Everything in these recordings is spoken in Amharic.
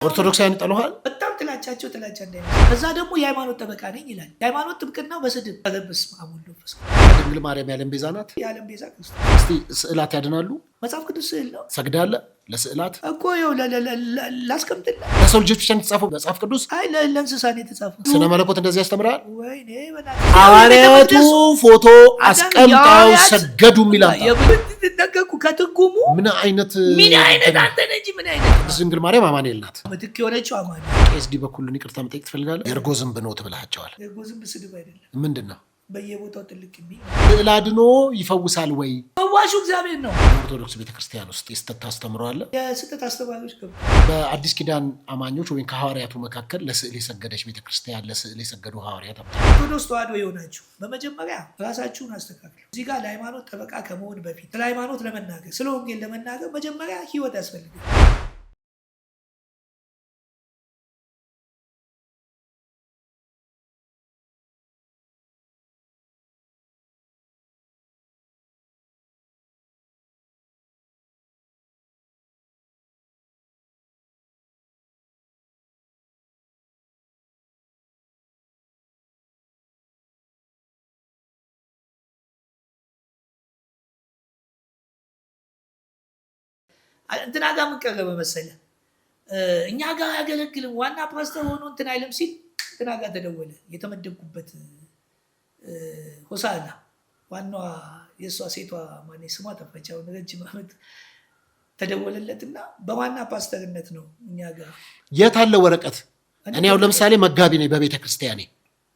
ኦርቶዶክሳውያን ይጠሉሃል። በጣም ጥላቻቸው ጥላቻ እንዳይ ከዛ ደግሞ የሃይማኖት ጠበቃ ነኝ ይላል። የሃይማኖት ጥብቅና በስድብ ተገብስ ማሙሉ ፈስ ድንግል ማርያም ያለም ቤዛ ናት። ያለም ቤዛ ክርስቶስ። እስቲ ስዕላት ያድናሉ። መጽሐፍ ቅዱስ ስዕል ነው። ሰግዳለ ለስዕላት እኮ ይኸው ላስቀምጥልህ። ለሰው ልጆች ብቻ የተጻፈው መጽሐፍ ቅዱስ አይ ለእንስሳ ነው የተጻፈው። ስነ መለኮት እንደዚህ ያስተምራል። ወይኔ ሐዋርያቱ ፎቶ አስቀምጠው ሰገዱ ይላል። ነገርኩ ከትርጉሙ ምን አይነት አንተ ነህ እንጂ ምን አይነት ድንግል ማርያም አማኑኤል ናት። ምትክ የሆነችው አማኑኤል። ቄስ ዲ በኩልን ይቅርታ መጠየቅ ትፈልጋለህ? የእርጎ ዝንብ ነው ትብላቸዋል። የእርጎ ዝንብ ስድብ አይደለም። ምንድን ነው? በየቦታው ጥልቅ የሚል ስዕል አድኖ ይፈውሳል ወይ? ፈዋሹ እግዚአብሔር ነው። ኦርቶዶክስ ቤተክርስቲያን ውስጥ የስህተት አስተምሮ አለ። የስህተት አስተማሪዎች ገቡ። በአዲስ ኪዳን አማኞች ወይም ከሐዋርያቱ መካከል ለስዕል የሰገደች ቤተክርስቲያን፣ ለስዕል የሰገዱ ሐዋርያት ኦርቶዶክስ ተዋሕዶ የሆናችሁ በመጀመሪያ ራሳችሁን አስተካክሉ። እዚህ ጋር ለሃይማኖት ጠበቃ ከመሆን በፊት ስለ ሃይማኖት ለመናገር ስለ ወንጌል ለመናገር መጀመሪያ ህይወት ያስፈልጋል። እንትና ጋር ምን ቀረበ መሰለህ? እኛ ጋር ያገለግልም ዋና ፓስተር ሆኖ እንትን አይልም ሲል እንትና ጋር ተደወለ። የተመደብኩበት ሆሳና ዋናዋ የእሷ ሴቷ ማን ስሟ ጠፋች። አሁን ረጅም ዓመት ተደወለለትና በዋና ፓስተርነት ነው እኛ ጋር። የት አለ ወረቀት? እኔ አሁን ለምሳሌ መጋቢ ነኝ በቤተ ክርስቲያኔ።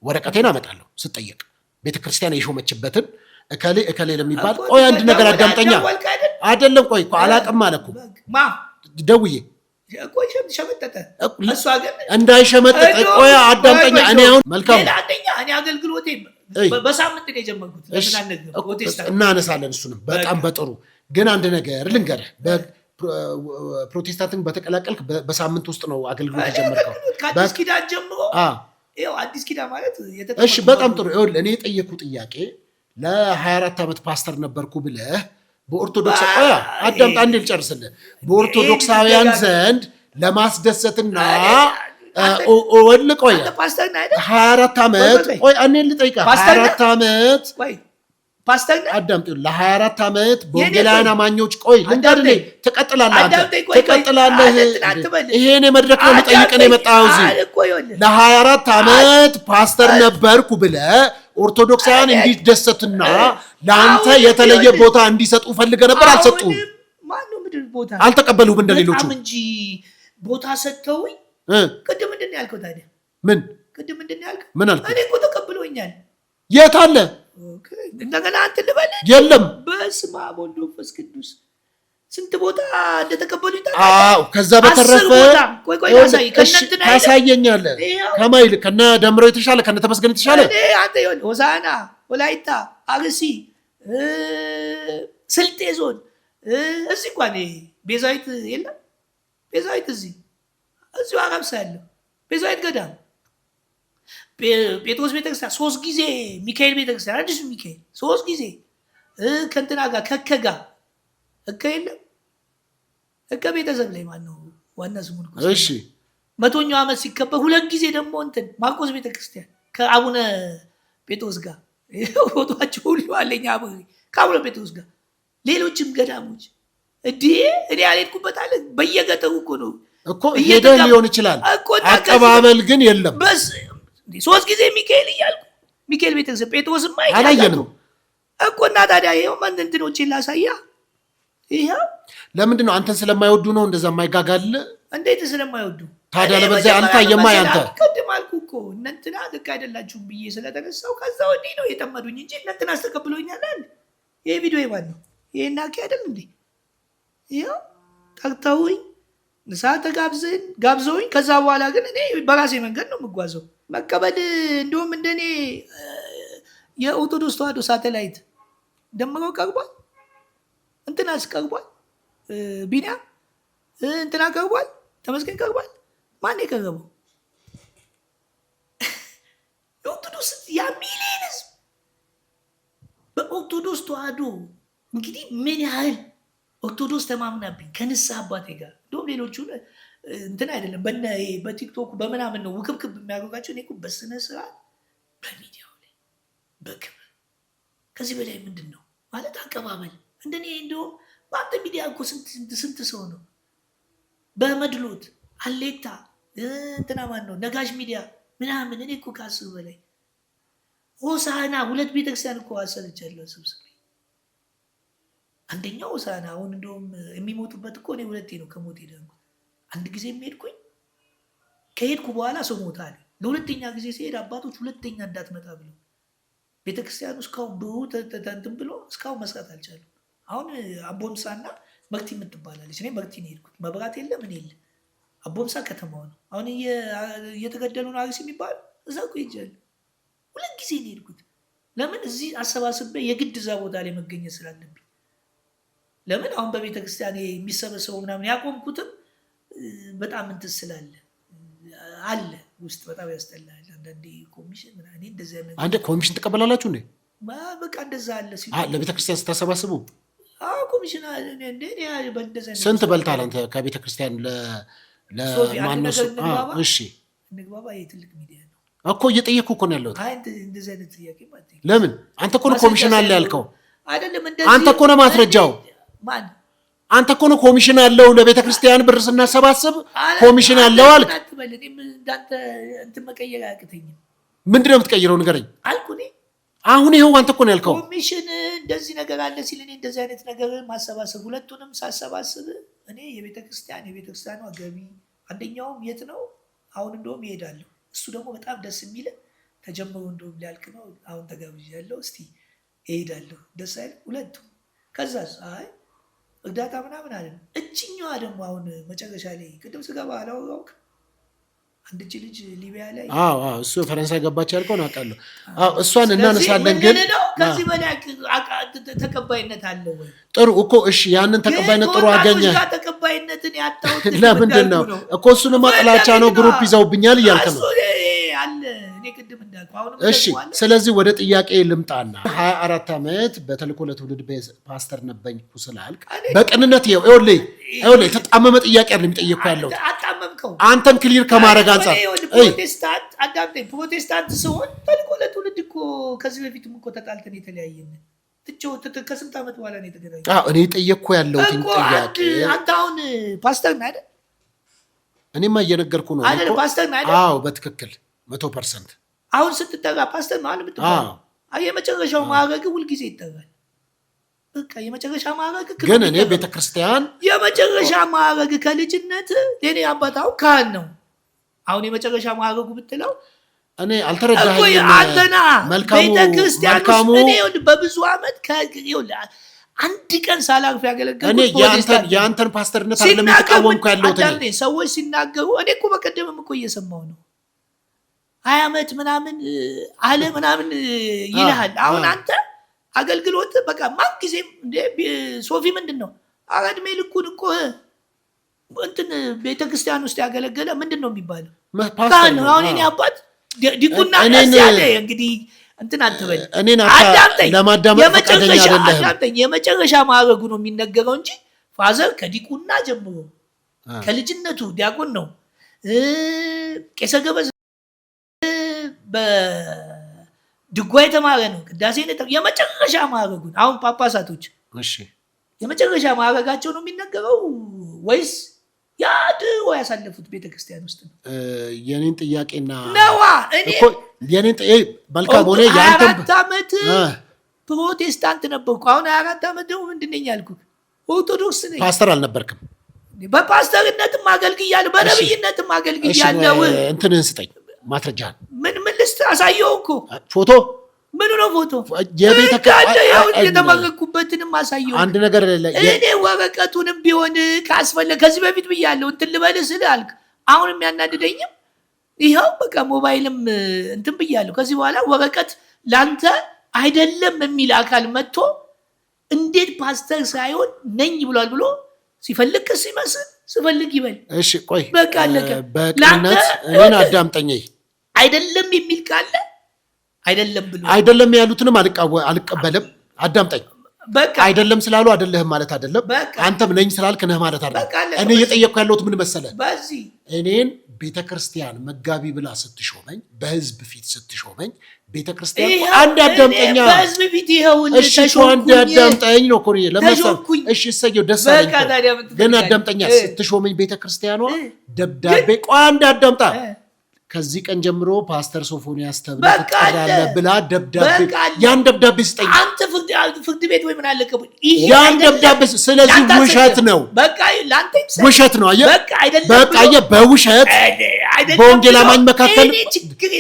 ወረቀቴን አመጣለሁ ስጠየቅ ቤተክርስቲያን የሾመችበትን እከሌ እከሌ ለሚባል ቆይ አንድ ነገር አዳምጠኛ አይደለም ቆይ እኮ አላቅም አለ እኮ ደውዬ ቆይ ሸመጠጠ እሷ ግን እንዳይሸመጠጠ ቆይ አዳምጠኛ። እኔ አሁን መልካም እኔ አገልግሎቴ በሳምንት ነው የጀመርኩት። ለምን አነግም ፕሮቴስታንት እናነሳለን እሱንም በጣም በጥሩ ግን አንድ ነገር ልንገርህ። ፕሮቴስታንትን በተቀላቀልክ በሳምንት ውስጥ ነው አገልግሎት የጀመርከው። ከአዲስ ኪዳን ጀምሮ ይኸው አዲስ ኪዳን ማለት እሺ በጣም ጥሩ። ይኸውልህ እኔ የጠየኩ ጥያቄ ለ24 ዓመት ፓስተር ነበርኩ ብለህ በኦርቶዶክስ አዳምጥ አንዴ ልጨርስልህ። በኦርቶዶክሳውያን ዘንድ ለማስደሰትና ቆይ 24 ዓመት ቆይ እኔ ልጠይቅህ 24 ዓመት ፓስተር አዳምጥ ለ24 ዓመት በወንጌላውያን አማኞች ቆይ ልንገርህ ትቀጥላለህ። ይሄን የመድረክ ነው ልጠይቅህ ነው የመጣኸው እዚህ። ለ24 ዓመት ፓስተር ነበርኩ ብለህ ኦርቶዶክሳውያን እንዲደሰቱና ለአንተ የተለየ ቦታ እንዲሰጡ ፈልገህ ነበር። አልሰጡም። አልተቀበሉህም እንደሌሎቹ እንጂ ቦታ ሰጥተውኝ። ቅድም ምንድን ነው ያልከው ታዲያ? ምን ቅድም ምንድን ነው ያልከው? ምን አልከው? እኔ እኮ ተቀብሎኛል። የት አለ? እንደገና አንተ ልበልህ? የለም። በስመ አብ ወወልድ ወመንፈስ ቅዱስ ስንት ቦታ እንደተቀበሉ ይታወቃል። ከዛ በተረፈ ታሳየኛለህ። ከማይል ከነ ደምረው የተሻለ ከነ ተመስገን የተሻለ አንተ ይሁን ሆሳና፣ ወላይታ፣ አርሲ፣ ስልጤ ዞን እዚህ እንኳን ቤዛዊት የለም። ቤዛዊት እዚሁ አራብሳ ያለው ቤዛዊት ገዳም፣ ጴጥሮስ ቤተክርስቲያን 3 ጊዜ፣ ሚካኤል ቤተክርስቲያን አዲሱ ሚካኤል 3 ጊዜ ከእንትና ጋር ከከጋ የለም እከ ቤተሰብ ላይ ማነው ዋና ስሙን? እሺ 100ኛው ዓመት ሲከበር 2 ጊዜ ደግሞ እንትን ማርቆስ ቤተክርስቲያን ከአቡነ ጴጥሮስ ጋር ፎቶአቸው ሁሉ አለኝ አብሬ ከአቡነ ጴጥሮስ ጋር። ሌሎችም ገዳሞች እኔ ያልሄድኩበት አለ። በየገጠሩ እኮ ነው እኮ ሄደህ ሊሆን ይችላል። አቀባበል ግን የለም። በስ 3 ጊዜ ሚካኤል እያልኩ ሚካኤል ቤተክርስቲያን ጴጥሮስማ አላየንም እኮ። እና ታዲያ ይኸው እንትኖችን ላሳያ። ይኸው ለምንድን ነው አንተን ስለማይወዱ ነው እንደዛ የማይጋጋል? እንዴት ስለማይወዱ ታዲያ? ለበዛ አልታየማ ያንተ ቅድም አልኩ እኮ እነንትና ልክ አይደላችሁም ብዬ ስለተነሳው ከዛ ወዲህ ነው የጠመዱኝ እንጂ እነንትና አስተቀብሎኛል። ይሄ ቪዲዮ የማን ነው? ይሄን አኪ አይደል እንዴ? ይኸው ጠርተውኝ ንሳ ጋብዘውኝ ከዛ በኋላ ግን እኔ በራሴ መንገድ ነው የምጓዘው። መቀበል እንደውም እንደኔ የኦርቶዶክስ ተዋሕዶ ሳተላይት ደምረው ቀርቧል። እንትናስ ቀርቧል። ቢኒያም እንትና ቀርቧል። ተመስገን ቀርቧል። ማን የቀረበው? የኦርቶዶክስ ያ ሚሊየን ህዝብ በኦርቶዶክስ ተዋሕዶ እንግዲህ ምን ያህል ኦርቶዶክስ ተማምናብኝ ከንስሐ አባቴ ጋር እንደውም ሌሎቹ እንትን አይደለም በቲክቶክ በምናምን ነው ውክብክብ የሚያደርጋቸው። እኔ እኮ በስነ ስርዓት በሚዲያው ላይ በክብር ከዚህ በላይ ምንድን ነው ማለት አቀባበል እንደኔ እንደው በአንተ ሚዲያ እኮ ስንት ሰው ነው በመድሎት አሌታ እንትና ማን ነው ነጋሽ ሚዲያ ምናምን እኔ እኮ ከ10 በላይ ሆሳና 2 ቤተክርስቲያን እኮ አሰርቻለሁ ስብስብ አንደኛው ሆሳና አሁን እንደውም የሚሞቱበት እኮ እኔ 2 ነው ከሞት ሄድኩ አንድ ጊዜ የሚሄድኩኝ ከሄድኩ በኋላ ሰው ሞታል ለሁለተኛ ጊዜ ሲሄድ አባቶች ሁለተኛ እንዳትመጣ ብሎ ቤተክርስቲያኑ እስካሁን ብሩ ተንትን ብሎ እስካሁን መስራት አልቻለም። አሁን አቦምሳና መክቲ የምትባላለች እኔ መክቲ ነው የሄድኩት መብራት የለ ምን የለ አቦምሳ ከተማው ነው አሁን እየተገደሉ ነው አርሲ የሚባል እዛ እኮ ሄጃለሁ 2 ጊዜ ነው የሄድኩት። ለምን እዚህ አሰባስቤ የግድ እዛ ቦታ ላይ መገኘት ስላለብኝ ለምን አሁን በቤተክርስቲያን የሚሰበሰበው ምናምን ያቆምኩትም በጣም እንትን ስላለ አለ ውስጥ በጣም ያስጠላል። አንዳንዴ ኮሚሽን ምናምን እንደዚህ አይነት አንዴ ኮሚሽን ተቀበላላችሁ እንዴ? በቃ እንደዛ አለ ለቤተክርስቲያን ስታሰባስቡ ኮሚሽን እንደ በእንደዚህ ስንት በልታል አንተ ከቤተክርስቲያን ለማነሱ? እሺ እንግባባ የትልቅ ሚዲያ ነው እኮ እየጠየኩ እኮ ነው ያለሁት። እንደዚህ አይነት ጥያቄ ማለት ለምን አንተ እኮ ነው ኮሚሽን አለ ያልከው አይደለም? እንደዚህ አንተ እኮ ነው ማስረጃው ማን አንተ እኮ ነው ኮሚሽን አለው ለቤተክርስቲያን ብር ስናሰባስብ ኮሚሽን አለው አልክ። እንዳንተ እንትን መቀየር አያቅተኝም። ምንድነው የምትቀይረው ንገረኝ አልኩ እኔ አሁን ይኸው አንተ እኮ ነው ያልከው ኮሚሽን እንደዚህ ነገር አለ ሲል እኔ እንደዚህ አይነት ነገር ማሰባሰብ ሁለቱንም ሳሰባስብ እኔ የቤተክርስቲያኗ ገቢ አንደኛውም የት ነው አሁን እንደውም ይሄዳለሁ እሱ ደግሞ በጣም ደስ የሚል ተጀምሮ እንደውም ሊያልቅ ነው አሁን ተጋብዣለሁ እስቲ እሄዳለሁ ደስ አይል ሁለቱም ከዛስ አይ እርዳታ ምናምን አለ እችኛዋ ደግሞ አሁን መጨረሻ ላይ ቅድም ስገባ አላወራውክ አንድ ልጅ ሊቢያ ላይ እሱ ፈረንሳይ ገባች ያልከው ነው አውቃለሁ እሷን እናነሳለን ግን ከዚህ በላይ ተቀባይነት አለው ወይ ጥሩ እኮ እሺ ያንን ተቀባይነት ጥሩ አገኘ ተቀባይነትን ያጣሁት ለምንድን ነው እኮ እሱን ማጥላቻ ነው ግሩፕ ይዘውብኛል እያልከ ነው አለ እኔ ቅድም እንዳልኩ አሁን እሺ ስለዚህ ወደ ጥያቄ ልምጣና 24 ዓመት በተልኮ ለትውልድ ፓስተር ነበርኩ ስላልክ በቅንነት ይኸውልህ ተጣመመ ጥያቄ አይደለም የሚጠየቁ ያለው አጣመምከው አንተን ክሊር ከማድረግ አንፃር ፕሮቴስታንት ሲሆን ተልኮ ለትውልድ እኮ ከዚህ በፊትም እኮ ተጣልተን የተለያየን ከስንት ዓመት በኋላ ነው የተገናኘው እኔ ጠየቅኩ ያለሁት ጥያቄ አንተ አሁን ፓስተር ነህ አይደል እኔማ እየነገርኩ ነው አይደል ፓስተር ነህ አይደል በትክክል 100% አሁን ስትጠራ ፓስተር ነው አይደል ብትባል የመጨረሻው ማዕረግ ሁልጊዜ ይጠራል በቃ የመጨረሻ ማዕረግ ግን እኔ ቤተክርስቲያን የመጨረሻ ማዕረግ ከልጅነት ለኔ አባታው ካህን ነው አሁን የመጨረሻ ማዕረጉ ብትለው እኔ አልተረዳኸኝም አንተና ቤተክርስቲያን ውስጥ እኔ በብዙ ዓመት አንድ ቀን ሳላርፍ ያገለገልኩት እኔ ያንተን ፓስተርነት አይደለም የተቃወምኩ ያለሁት እኔ ሰዎች ሲናገሩ እኔ እኮ በቀደምም እኮ እየሰማሁ ነው 20 ዓመት ምናምን አለ ምናምን ይልሃል አሁን አንተ አገልግሎት በቃ ማን ጊዜም እንደ ሶፊ ምንድነው አራድሜ ልኩን እኮ እንትን ቤተክርስቲያን ውስጥ ያገለገለ ምንድነው የሚባለው ካህን ነው አሁን እኔ አባት ዲቁና ያለ እንግዲህ እንትን አትበል እኔና ለማዳመጥ ፈቃደኛ አይደለም የመጨረሻ ማዕረጉ ነው የሚነገረው እንጂ ፋዘር ከዲቁና ጀምሮ ከልጅነቱ ዲያቆን ነው ቄሰ ገበዝ በድጓ የተማረ ነው ቅዳሴ ነው የመጨረሻ ማዕረጉን አሁን ጳጳሳቶች እሺ የመጨረሻ ማዕረጋቸው ነው የሚነገረው ወይስ ያድሮ ያሳለፉት ቤተክርስቲያን ውስጥ ነው የኔን ጥያቄና ነዋ እኔ የኔን መልካም ሆነ ያንተ 4 ዓመት ፕሮቴስታንት ነበርኩ አሁን 4 ዓመት ደግሞ ምንድነኝ ያልኩት ኦርቶዶክስ ነኝ ፓስተር አልነበርክም በፓስተርነትም አገልግያለሁ በነብይነትም አገልግያለሁ እንትንን ስጠኝ ማስረጃህን ምን ልስጥ አሳየው እኮ ፎቶ ምን ነው ፎቶ የቤተክርስቲያን የተመረኩበትንም አሳየው አንድ ነገር እኔ ወረቀቱንም ቢሆን ካስፈለገ ከዚህ በፊት ብያለሁ እንትን ልበልህ ስል አልክ አሁን የሚያናድደኝም ይኸው በቃ ሞባይልም እንትን ብያለሁ ከዚህ በኋላ ወረቀት ላንተ አይደለም የሚል አካል መጥቶ እንዴት ፓስተር ሳይሆን ነኝ ብሏል ብሎ ሲፈልግ ሲመስል ሲፈልግ ይበል እሺ ቆይ በቃ አለቀ በቅንነት እኔን አዳምጠኝ አይደለም የሚል ካለ አይደለም ብሎ አይደለም ያሉትንም አልቀበልም አዳምጠኝ በቃ አይደለም ስላሉ አይደለህም ማለት አይደለም። አንተም ነኝ ስላልክ ነህ ማለት አይደለም። እኔ እየጠየቅኩ ያለሁት ምን መሰለህ? እኔን ቤተክርስቲያን መጋቢ ብላ ስትሾመኝ፣ በህዝብ ፊት ስትሾመኝ ቤተክርስቲያን አንድ አዳምጠኛ በህዝብ ፊት ይሄውን እሺ አንድ አዳምጠኝ ነው ኮሪ ለምሳሌ እሺ እሰየው ደስ አለኝ ግን አዳምጠኛ ስትሾመኝ ቤተክርስቲያኗ ደብዳቤ አንድ አዳምጣ ከዚህ ቀን ጀምሮ ፓስተር ሶፎንያስ ተብለህ ትጠራለህ ብላ ደብዳቤ ያን ደብዳቤ ስጠኝ። አንተ ፍርድ ቤት ወይ ምን አለከው ያን ደብዳቤ ስለዚህ ውሸት ነው። በቃ ላንተ ውሸት ነው። አየህ በቃ አየህ በውሸት በወንጌል አማኝ መካከል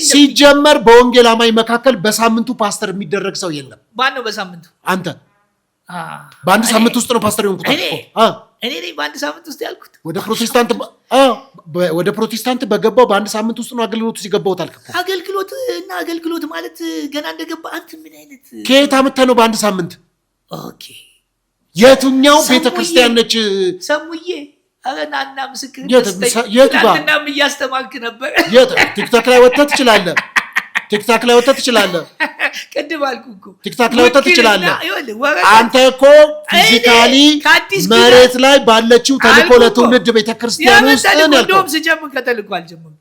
ሲጀመር በወንጌል አማኝ መካከል በሳምንቱ ፓስተር የሚደረግ ሰው የለም። ማን ነው በሳምንቱ? አንተ በአንድ ሳምንት ውስጥ ነው ፓስተር የሆንኩት እኔ ነኝ በአንድ ሳምንት ውስጥ ያልኩት። ወደ ፕሮቴስታንት በገባው በአንድ ሳምንት ውስጥ ነው አገልግሎቱ ሲገባው ታልክ። አገልግሎት ማለት ገና እንደገባ አንተ ምን አይነት ከየት አመጣህ ነው በአንድ ሳምንት? ኦኬ የትኛው ቤተክርስቲያን ነች? ሰሙዬ አረናና ምስክር የትናንትናም እያስተማርክ ነበር። ቲክቶክ ላይ ወጥተህ ትችላለህ። ቲክታክ ላይ ወጥተህ ትችላለህ። ቅድም አልኩህ እኮ ቲክታክ ላይ ወጥተህ ትችላለህ። አንተ እኮ ፊዚካሊ መሬት ላይ ባለችው ተልእኮ ለትውልድ ቤተክርስቲያን ውስጥ ነው። እንደውም ስጀምር ከተልእኮ አልጀመርኩም።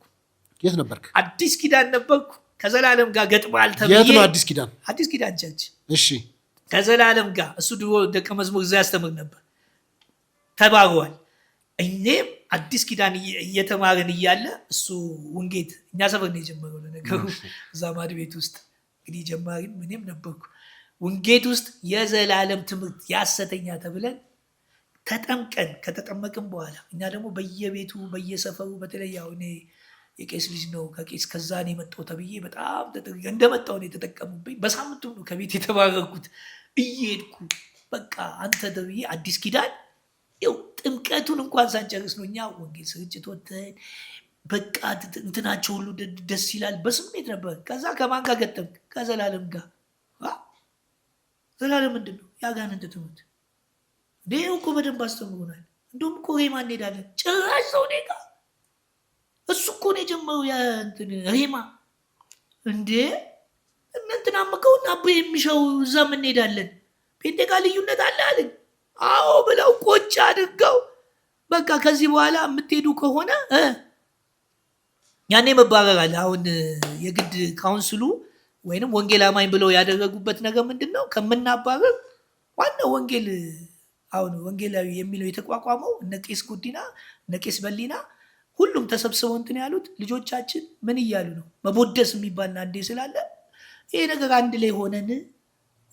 የት ነበርክ? አዲስ ኪዳን ነበርኩ። ከዘላለም ጋር ገጥሟል ተብዬ። የት ነው አዲስ ኪዳን? አዲስ ኪዳን ቸርች። እሺ ከዘላለም ጋር እሱ ድሮ ደቀ መዝሙር እዛ ያስተምር ነበር። ተባረዋል። እኔም አዲስ ኪዳን እየተማርን እያለ እሱ ወንጌት እኛ ሰፈር ነው የጀመረው። ለነገሩ እዛ ማድ ቤት ውስጥ እንግዲህ ጀማሪም እኔም ነበርኩ። ወንጌት ውስጥ የዘላለም ትምህርት ያሰተኛ ተብለን ተጠምቀን ከተጠመቅን በኋላ እኛ ደግሞ በየቤቱ በየሰፈሩ በተለይ አሁን የቄስ ልጅ ነው ከቄስ ከዛ ነው የመጣው ተብዬ በጣም እንደመጣው ነው የተጠቀሙብኝ። በሳምንቱ ነው ከቤት የተባረኩት። እየሄድኩ በቃ አንተ ተብዬ አዲስ ኪዳን ይው ጥምቀቱን እንኳን ሳንጨርስ ነው እኛ ወንጌል ስርጭት ወተን በቃ እንትናቸው ሁሉ ደስ ይላል። በስሜት ነበር። ከዛ ከማን ጋር ገጠምክ? ከዘላለም ጋር። ዘላለም ምንድን ነው? ያጋንንት ትምህርት እንዴ እኮ በደንብ አስተምሮናል። እንደውም እኮ ሬማ እንሄዳለን። ጭራሽ ሰው ኔ ጋር እሱ እኮ ነው የጀመረው ያ እንትን ሬማ እንዴ እንትና መከውና አብ የሚሻው እዛም እንሄዳለን። ጴንጤ ጋር ልዩነት አለ አለኝ። አዎ ብለው ቆጭ አድርገው በቃ ከዚህ በኋላ የምትሄዱ ከሆነ ያኔ መባረር አለ። አሁን የግድ ካውንስሉ ወይንም ወንጌል አማኝ ብለው ያደረጉበት ነገር ምንድን ነው? ከምናባረር ዋናው ወንጌል አሁን ወንጌላዊ የሚለው የተቋቋመው እነ ቄስ ጉዲና እነ ቄስ በሊና ሁሉም ተሰብስበው እንትን ያሉት ልጆቻችን ምን እያሉ ነው? መቦደስ የሚባልና አንዴ ስላለ ይሄ ነገር አንድ ላይ ሆነን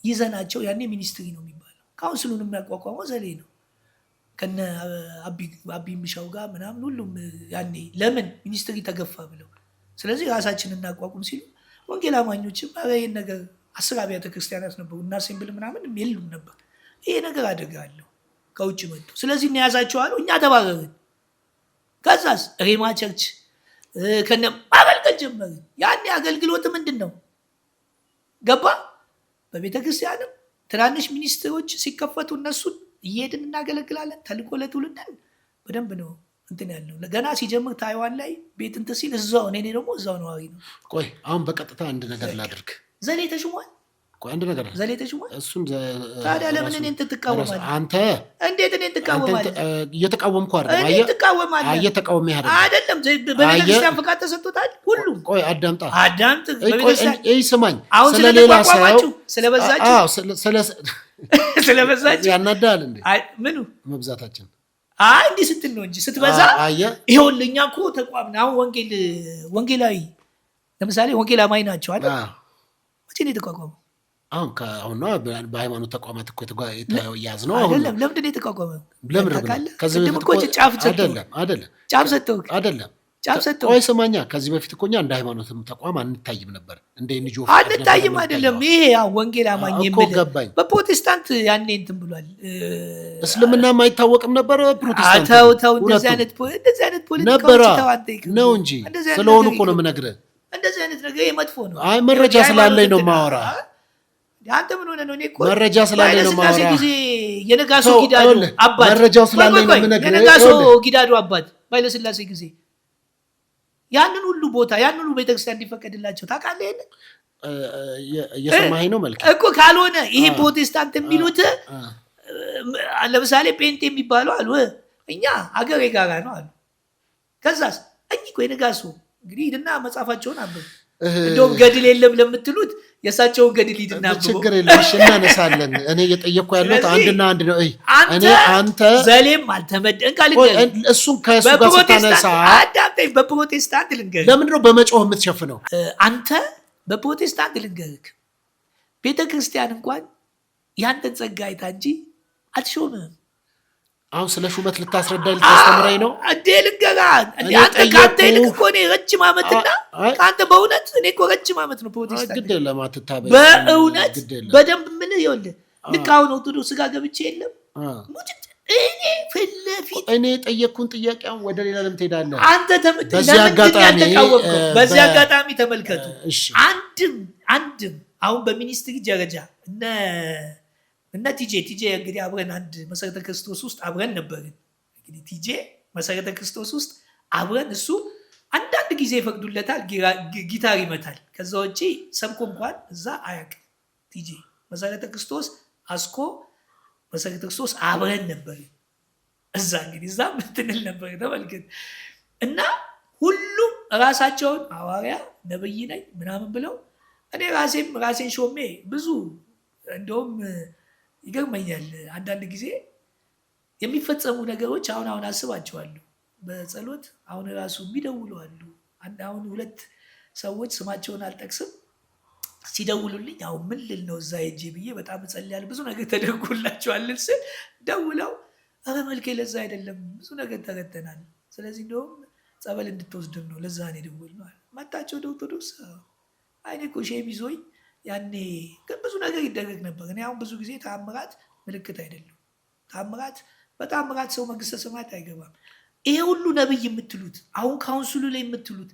ይዘናቸው ያኔ ሚኒስትሪ ነው የሚባለው። ካውንስሉን የሚያቋቋመው ዘሌ ነው ከነ አቢ ምሻው ጋር ምናምን ሁሉም ያኔ ለምን ሚኒስትሪ ተገፋ ብለው ስለዚህ ራሳችን እናቋቁም ሲሉ ወንጌል አማኞችም ይህን ነገር 10 አብያተ ክርስቲያናት ነበሩ እና ሴምብል ምናምን የሉም ነበር። ይሄ ነገር አደጋ አለው ከውጭ መጡ። ስለዚህ እንያዛቸው አሉ። እኛ ተባረርን። ከዛስ ሬማ ቸርች ከነ ማገልገል ጀመርን። ያኔ አገልግሎት ምንድን ነው ገባ። በቤተ ክርስቲያንም ትናንሽ ሚኒስትሮች ሲከፈቱ እነሱን እየሄድን እናገለግላለን። ተልእኮ ለትውልድን በደንብ ነው እንትን ያለው። ገና ሲጀምር ታይዋን ላይ ቤት እንትን ሲል እዛው እኔ ደግሞ እዛው ነዋሪ ነው። ቆይ አሁን በቀጥታ አንድ ነገር ላድርግ። ዘሌ ተሽሟል። ቆይ አንድ ነገር ዘሌ ተሽሟል። እሱን ታዲያ ለምን እኔን ትቃወማለህ? አንተ እንዴት እኔን ትቃወማለህ? እየተቃወምኩ አይደለም። እኔን ትቃወማለህ? እየተቃወመ አይደለም። በቤተክርስቲያን ፈቃድ ተሰጥቶታል። ሁሉም ቆይ አዳምጣ። በቤተክርስቲያን ስማኝ። አሁን ስለሌላ ሰው ስለበዛችሁ ስለበዛችሁ ያናዳል እንዴ? ምኑ መብዛታችን? እንዲህ ስትል ነው እንጂ ስትበዛ ይኸውልህ እኛ እኮ ተቋም ነው። አሁን ወንጌላዊ ለምሳሌ ወንጌል አማኝ ናቸው አይደል? መቼ ነው የተቋቋመው? አሁን በሃይማኖት ተቋማት እኮ የተያዝ ነው። አይደለም። ለምንድን ነው የተቋቋመው? ለምን ከዚህ እኮ ጫፍ ሰጥተው አይደለም ጫፍ ሰጥተው። ቆይ ስማኛ፣ ከዚህ በፊት እኮ እኛ እንደ ሃይማኖትም ተቋም አንታይም ነበር። እንደ ንጆ አንታይም አይደለም። ይሄ ወንጌል አማኝ የሚል በፕሮቴስታንት ያኔ እንትን ብሏል። እስልምናም አይታወቅም ነበር። ፕሮቴስታንት ተው እንደዚህ አይነት ፖለቲካዎች ነው እንጂ ስለሆኑ እኮ ነው የምነግርህ። እንደዚህ አይነት ነገር ይሄ መጥፎ ነው። አይ መረጃ ስላለኝ ነው ማወራ። አንተ ምን ሆነ ነው? እኔ እኮ መረጃ ስላለኝ ነው ማወራ። ጊዜ የነጋሶ ጊዳዶ አባት መረጃው ስላለኝ ነው የምነግርህ። የነጋሶ ጊዳዶ አባት ባይለስላሴ ጊዜ ያንን ሁሉ ቦታ ያንን ሁሉ ቤተክርስቲያን እንዲፈቀድላቸው ታውቃለህ? እየሰማኸኝ ነው መልክ እኮ ካልሆነ ይሄ ፕሮቴስታንት የሚሉት ለምሳሌ ጴንጤ የሚባለው አሉ እኛ አገር የጋራ ነው አሉ። ከዛስ እኚህ እኮ የነጋሱ እንግዲህ ሂድና መጽሐፋቸውን አንብብ። እንደውም ገድል የለም ለምትሉት የእሳቸውን ገድል ሂድና አንብብ። ችግር የለም እሺ እናነሳለን። እኔ እየጠየቅኩ ያለሁት አንድና አንድ ነው። እኔ አንተ ዘሌም አልተመደን እሱን ከእሱ ጋር ስታነሳ አዳምጠኝ። በፕሮቴስታንት ልንገርህ፣ ለምንድን ነው በመጮህ የምትሸፍነው? አንተ በፕሮቴስታንት ልንገርህ፣ ቤተክርስቲያን እንኳን ያንተን ጸጋ አይታ እንጂ አትሾምህም። አሁን ስለ ሹመት ልታስረዳኝ ልታስተምረኝ ነው እንዴ? ልንገርህ፣ አንተ ከአንተ ይልቅ እኮ እኔ ረጅም ዓመትና ከአንተ በእውነት እኔ እኮ ረጅም ዓመት ነው ፕሮቴስታንት። ግድ የለም አትታበይ። በእውነት በደንብ የምልህ ይኸውልህ፣ ልክ አሁን ኦርቶዶክስ ጋር ገብቼ የለም ሙጭት እኔ ፊት ለፊት እኔ ጠየቅኩን ጥያቄ አሁን ወደ ሌላ ለምን ትሄዳለህ? አንተ በዚህ አጋጣሚ ተመልከቱ። አንድም አሁን በሚኒስትሪ ደረጃ እነ ቲጄ እንግዲህ አብረን አንድ መሰረተ ክርስቶስ ውስጥ አብረን ነበርን። እንግዲህ ቲጄ መሰረተ ክርስቶስ ውስጥ አብረን እሱ አንዳንድ ጊዜ ይፈቅዱለታል፣ ጊታር ይመታል። ከዛ ውጪ ሰብኮ እንኳን እዛ አያውቅም። ቲጄ መሰረተ ክርስቶስ አስኮ መሰረተ ክርስቶስ አብረን ነበርን። እዛ እንግዲህ እዛ ምትንል ነበር ተመልከት። እና ሁሉም ራሳቸውን ሐዋርያ ነብይ ነኝ ምናምን ብለው እኔ ራሴን ሾሜ ብዙ እንደውም ይገርመኛል አንዳንድ ጊዜ የሚፈጸሙ ነገሮች አሁን አስባቸዋለሁ በጸሎት አሁን ራሱ የሚደውሉ አሉ። አሁን ሁለት ሰዎች ስማቸውን አልጠቅስም ሲደውሉልኝ አሁን ምን ልል ነው እዛ ሄጄ ብዬ በጣም እጸልያለሁ። ብዙ ነገር ተደርጎላቸዋል ስል ደውለው ኧረ መልኬ ለዛ አይደለም ብዙ ነገር ተረተናል፣ ስለዚህ እንደውም ጸበል እንድትወስድን ነው ለዛ ነው የደወልነው አለ። መጣቸው ወደ ኦርቶዶክስ አይኔ እኮ ሼም ይዞኝ ያኔ ግን ብዙ ነገር ይደረግ ነበር። እኔ አሁን ብዙ ጊዜ ተአምራት ምልክት አይደለም። በተአምራት ሰው መንግስተ ሰማያት አይገባም። ይሄ ሁሉ ነብይ የምትሉት አሁን ካውንስሉ ላይ የምትሉት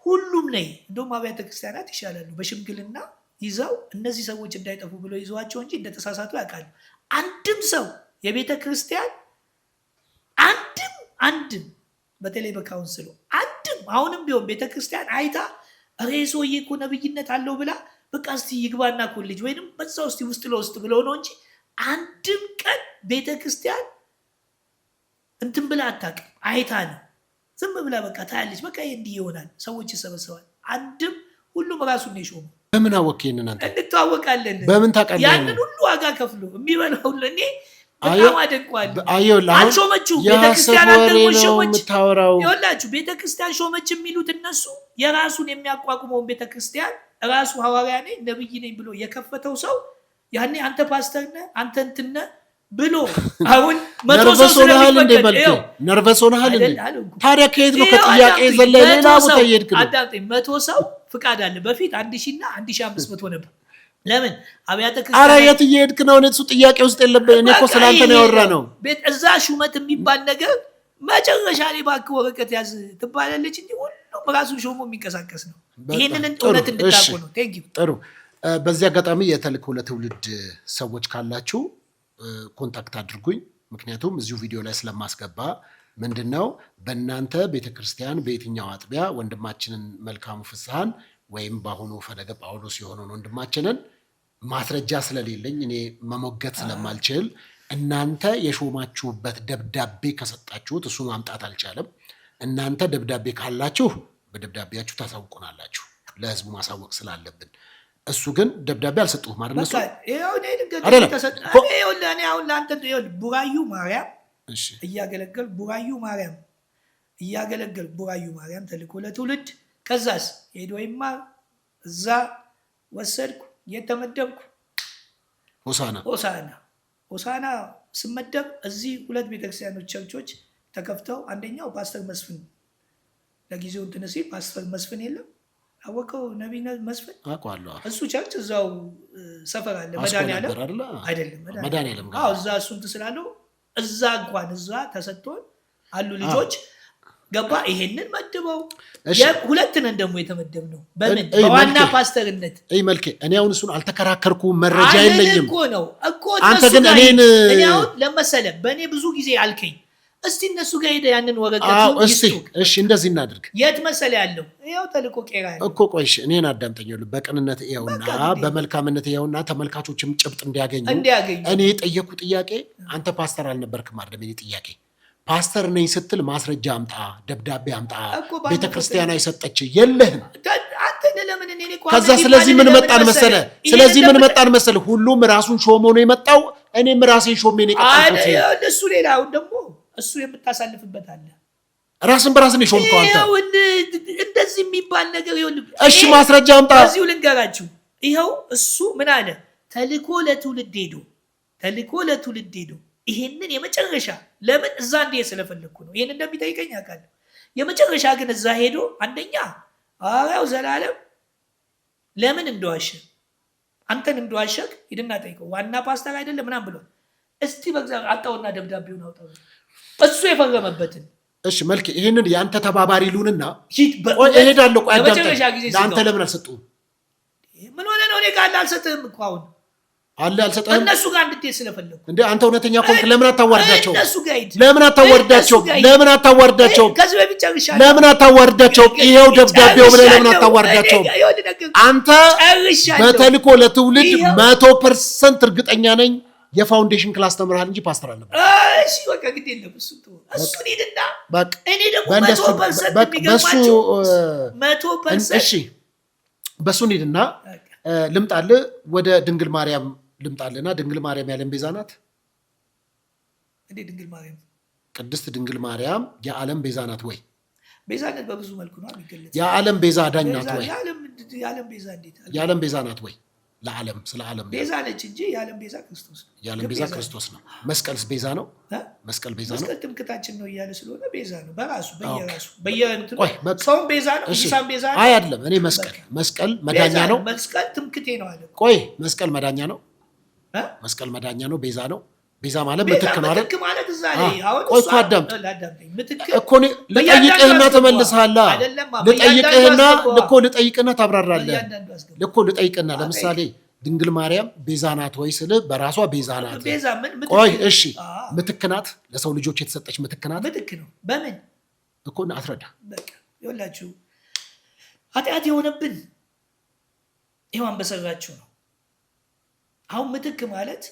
ሁሉም ነይ እንደውም አብያተ ክርስቲያናት ይሻላሉ። በሽምግልና ይዘው እነዚህ ሰዎች እንዳይጠፉ ብለው ይዘዋቸው እንጂ እንደተሳሳቱ ያውቃሉ። አንድም ሰው የቤተ ክርስቲያን አንድም በተለይ በካውንስሉ አሁንም ቢሆን ቤተ ክርስቲያን አይታ ሬሶ እኮ ነብይነት አለው ብላ በቃ እስቲ ይግባና ኮሌጅ ወይንም በዛ ውስጥ ለውስጥ ብለው ነው እንጂ አንድም ቀን ቤተ ክርስቲያን እንትን ብላ አታውቅም። አይታ ነው ዝም ብላ በቃ ታያለች። በቃ እንዲህ ይሆናል፣ ሰዎች ይሰበሰባል። ሁሉም ራሱን ነው የሾመው። በምን አወቅከኝ? እናንተ እንተዋወቃለን። በምን ታውቃለህ? ያንን ሁሉ ዋጋ ከፍሎ የሚበላው ለኔ በጣም አደንቋለሁ። አልሾመችውም ቤተክርስቲያን። ይኸውላችሁ ቤተክርስቲያን ሾመች የሚሉት እነሱ የራሱን የሚያቋቁመውን ቤተክርስቲያን ራሱ ሐዋርያ ነኝ ነብይ ነኝ ብሎ የከፈተው ሰው ያኔ አንተ ፓስተር ነህ አንተ እንትን ነህ ብሎ አሁን መቶ ሰው ስለሚፈቀድ ነርቨስ ሆነሃል እንዴ? ታዲያ ከየት ነው ከጥያቄ ዘለለ ሌላ ቦታ እየሄድክ ነው? አዳምጠኝ። 100 ሰው ፍቃድ አለ። በፊት 1000 እና 1500 ነበር። ለምን አብያተ ክርስቲያን? ኧረ የት እየሄድክ ነው? እሱ ጥያቄ ውስጥ የለብህ። እኔ እኮ ስላንተ ነው ያወራነው። እዛ ሹመት የሚባል ነገር መጨረሻ ላይ እባክህ ወረቀት ያዝ ትባላለች እንጂ ሁሉም ራሱን ሾሞ የሚንቀሳቀስ ነው። ይሄንን እውነት እንድታውቁ ነው። ቴንክ ዩ። ጥሩ። በዚህ አጋጣሚ የተልእኮ ለትውልድ ሰዎች ካላችሁ ኮንታክት አድርጉኝ። ምክንያቱም እዚሁ ቪዲዮ ላይ ስለማስገባ ምንድነው በእናንተ ቤተክርስቲያን በየትኛው አጥቢያ ወንድማችንን መልካሙ ፍስሐን ወይም በአሁኑ ፈለገ ጳውሎስ የሆነውን ወንድማችንን ማስረጃ ስለሌለኝ እኔ መሞገት ስለማልችል እናንተ የሾማችሁበት ደብዳቤ ከሰጣችሁት እሱ ማምጣት አልቻለም። እናንተ ደብዳቤ ካላችሁ በደብዳቤያችሁ ታሳውቁናላችሁ፣ ለህዝቡ ማሳወቅ ስላለብን። እሱ ግን ደብዳቤ አልሰጡህም ማለት ነው። ቡራዩ ማርያም እያገለገል ቡራዩ ማርያም ተልእኮ ለትውልድ ከዛስ ሄዶ ይማር እዛ ወሰድኩ። የተመደብኩ ሆሳና ስመደብ እዚህ 2 ቤተክርስቲያኖች ቸርቾች ተከፍተው አንደኛው ፓስተር መስፍን ለጊዜው እንትን ሲል ፓስተር መስፍን የለም አወቀው ነብይ መስፍን አውቀዋለሁ። እሱ ቸርች እዛው ሰፈር አለ። መድኃኒዓለም አይደለም እዛ እሱ እንትን ስላለው እዛ እንኳን እዛ ተሰጥቶን አሉ ልጆች ገባ። ይሄንን መድበው 2 ነን ደግሞ የተመደብነው በምን በዋና ፓስተርነት። መልኬ እኔ አሁን እሱን አልተከራከርኩም፣ መረጃ የለኝም እኮ ነው እኮ አንተ ግን እኔ አሁን ለመሰለ በእኔ ብዙ ጊዜ አልከኝ እስቲ እነሱ ጋር ሄደ ያንን ወረቀቱን ይስጡክ። እሺ እንደዚህ እናድርግ። የት መሰለ ያለው ይኸው ተልኮ ቄራ ያለው እኮ ቆይሽ እኔን አዳምጠኝ። በቅንነት ይኸውና በመልካምነት ይኸውና ተመልካቾችም ጭብጥ እንዲያገኙ እኔ የጠየኩ ጥያቄ አንተ ፓስተር አልነበርክም አይደለም። እኔ ጥያቄ ፓስተር ነኝ ስትል ማስረጃ አምጣ፣ ደብዳቤ አምጣ፣ ቤተክርስቲያኗ የሰጠች የለህም። ከዛ ስለዚህ ምን መጣን መሰለ ሁሉም ራሱን ሾሞ ነው የመጣው። እኔም ራሴን ሾሜ ነው የቀጠልኩት። እሱ ሌላውን ደግሞ እሱ የምታሳልፍበት አለ። ራስን በራስን የሾምከው አንተ። እንደዚህ የሚባል ነገር ይኸውልህ። እሺ ማስረጃ አምጣ። እዚሁ ልንገራችሁ። ይኸው እሱ ምን አለ? ተልኮ ለትውልድ ሄዶ ይሄንን የመጨረሻ ለምን እዛ እንዲህ ስለፈለግኩ ነው ይሄን እንደሚጠይቀኝ አውቃለሁ። የመጨረሻ ግን እዛ ሄዶ አንደኛ ሐዋርያው ዘላለም ለምን እንደዋሸ አንተን እንደዋሸክ ሂድና ጠይቀው። ዋና ፓስተር አይደለም ምናምን ብሏል። እስቲ በእግዚአብሔር አጣውና ደብዳቤውን አውጣው እሱ የፈረመበትን። እሺ መልክ ይሄንን ያንተ ተባባሪ ሉንና እሄዳለሁ። ቆይ አንተ ለምን አልሰጡም? ምን ሆነ ነው? እኔ ጋር አልሰጥህም እኮ አሁን አለ አልሰጠህም። እነሱ ጋር እንድትሄድ ስለፈለኩ እንዴ አንተ እውነተኛ ኮንክ ለምን አታዋርዳቸው? እነሱ ጋር ሂድ። ለምን አታዋርዳቸው? ከዚህ በፊት ጨርሻለሁ። ለምን አታዋርዳቸው? ይሄው ደብዳቤው ብለህ ለምን አታዋርዳቸው? አንተ በተልኮ ለትውልድ 100% እርግጠኛ ነኝ የፋውንዴሽን ክላስ ተምረሃል እንጂ ፓስተር አልነበረ። እሺ በቃ ግድ የለም እሱ ሄድና በቃ እኔ ደግሞ 100% የሚገርማችሁ 100% እሺ በሱ ሄድና ልምጣልህ ወደ ድንግል ማርያም ልምጣልና ድንግል ማርያም የዓለም ቤዛ ናት። እንዴ ድንግል ማርያም ቅድስት ድንግል ማርያም የዓለም ቤዛ ናት ወይ? ቤዛነት በብዙ መልኩ ነው የሚገለጸው። የዓለም ቤዛ አዳኝ ናት ወይ? የዓለም ቤዛ እንዴት አለ? የዓለም ቤዛ ናት ወይ? ለዓለም ስለ ዓለም ቤዛ ነች እንጂ የዓለም ቤዛ ክርስቶስ ነው። የዓለም ቤዛ ክርስቶስ ነው። መስቀልስ ቤዛ ነው? መስቀል ቤዛ ነው። መስቀል ትምክታችን ነው እያለ ስለሆነ ቤዛ ነው። በራሱ በየእንትኑ ሰውም ቤዛ ነው። እንስሳም ቤዛ ነው። አይ አይደለም። እኔ መስቀል መዳኛ ነው። መስቀል ትምክቴ ነው አለ። ቆይ መስቀል መዳኛ ነው። መስቀል መዳኛ ነው። ቤዛ ነው። ቤዛ ማለት ምትክ ነው አይደል? ምትክ ማለት እዛ ላይ አሁን ቆይ እኮ አዳምጥ እኮ ልጠይቅህና ትመልስሃለህ። ልጠይቅህና ታብራራለህ። ልጠይቅህና ለምሳሌ ድንግል ማርያም ቤዛ ናት ወይ ስልህ በራሷ ቤዛ ናት። ቆይ እሺ ምትክ ናት? ለሰው ልጆች የተሰጠች ምትክ ናት? ምትክ ነው። በምን እኮ አስረዳ። በቃ ይኸውላችሁ ኃጢአት የሆነብን ይኸዋን በሰራችሁ ነው። አሁን ምትክ ማለት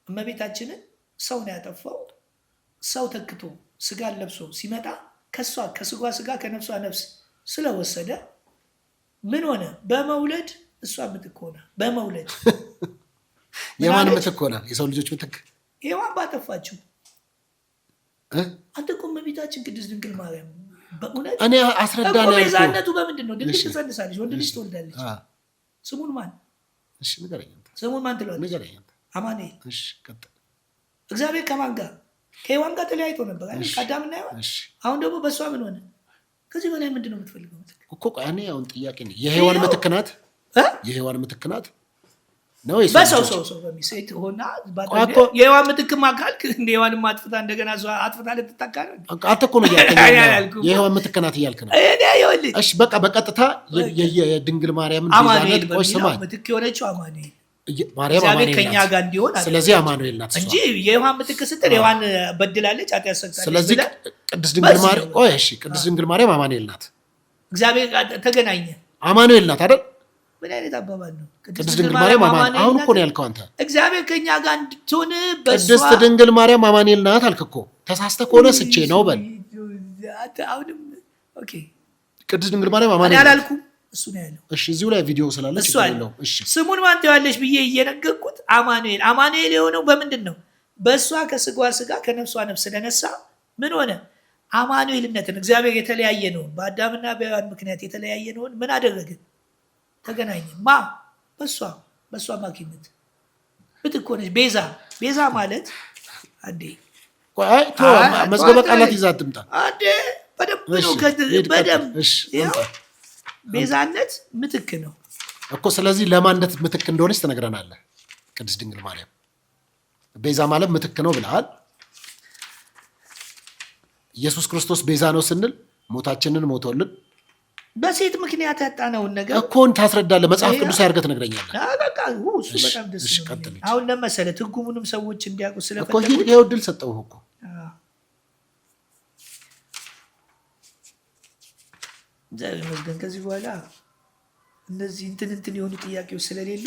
እመቤታችንን ሰው ነው ያጠፋው። ሰው ተክቶ ስጋን ለብሶ ሲመጣ ከስጋ ስጋ ከነፍሷ ነፍስ ስለወሰደ ምን ሆነ? በመውለድ እሷ ምትክ ሆነ። በመውለድ የማን ምትክ ሆነ? የሰው ልጆች ምትክ ሔዋን ባጠፋችው። አንተ እኮ እመቤታችን ቅድስት ድንግል ማርያም በእውነት እኔ አስረዳ ነው ያልኩህ። ቤዛነቱ በምንድን ነው? ድንግል ትጸንሳለች፣ ወንድ ልጅ ትወልዳለች። ስሙን ማን? እሺ ንገረኝ። ስሙን ማን ትለዋለች? ንገረኝ። አማኑኤል። እሺ ቀጥል። እግዚአብሔር ከማን ጋር? ከሔዋን ጋር ተለያይቶ ነበር አይደል? ከአዳምና ሔዋን። አሁን ደግሞ በእሷ ምን ሆነ? ከዚህ በላይ ምንድን ነው የምትፈልገው? እኮ እኔ አሁን ጥያቄ ነው። የሔዋን ምትክ ናት? የሔዋን ምትክ ናት ነው? በሰው በሚሴት ሆና የሔዋን ምትክ ማካልክ እንደ ሔዋን ማጥፍታ እንደገና አጥፍታ ልትጠቃ ነው። አንተ እኮ ነው ያልከኝ የሔዋን ምትክ ናት እያልክ ነው። እሺ በቃ በቀጥታ የድንግል ማርያምን ቤዛነት ቆይ ስማኝ። ምትክ የሆነችው አማኑኤል ማርያም ከኛ ጋር እንዲሆን ስለዚህ አማኑኤል ናት እንጂ የሔዋን ምትክ ስትል ሔዋን በድላለች፣ ኃጢአት ሰርታለች። ስለዚህ ቅድስት ድንግል ማርያም ቆይ እሺ ቅድስት ድንግል ማርያም አማኑኤል ናት። እግዚአብሔር ተገናኘ አማኑኤል ናት አይደል? ምን አይነት አባባል ነው? ቅድስት ድንግል ማርያም አማኑኤል አሁን እኮ ነው ያልከው አንተ። እግዚአብሔር ከኛ ጋር እንድትሆን ቅድስት ድንግል ማርያም አማኑኤል ናት አልክ እኮ። ተሳስተህ ከሆነ ስቼ ነው በል። አሁንም ኦኬ ቅድስት ድንግል ማርያም አማኑኤል አላልኩም። እሱ ነው ያለው። እሺ እዚሁ ላይ ቪዲዮ ስላለ እሱ ያለው። እሺ ስሙን ማን ትያለሽ ብዬ እየነገርኩት አማኑኤል የሆነው በምንድን ነው? በእሷ ከስጋ ስጋ ከነፍሷ ነፍስ ስለነሳ ምን ሆነ? አማኑኤልነትን እግዚአብሔር የተለያየ ነው። በአዳምና በሔዋን ምክንያት የተለያየ ነውን ምን አደረገ? ተገናኘ። በእሷ ማኪነት ምትክ ሆነች። ቤዛ ማለት አንዴ መዝገበ ቃላት ይዛ አትምጣ። አንዴ በደንብ ቤዛነት ምትክ ነው እኮ። ስለዚህ ለማንነት ምትክ እንደሆነች ትነግረናለህ። ቅድስት ድንግል ማርያም ቤዛ ማለት ምትክ ነው ብለሃል። ኢየሱስ ክርስቶስ ቤዛ ነው ስንል ሞታችንን ሞቶልን በሴት ምክንያት ያጣነውን ነገር እኮ ታስረዳለህ። መጽሐፍ ቅዱስ ያርገህ ትነግረኛለህ። በጣም ደስ ነው። አሁን ለመሰለ ትርጉሙንም ሰዎች እንዲያውቁ ስለፈለጉ ይኸው ዕድል ሰጠሁህ እኮ እግዚአብሔር ይመስገን ከዚህ በኋላ እነዚህ እንትን የሆኑ ጥያቄዎች ስለሌሉ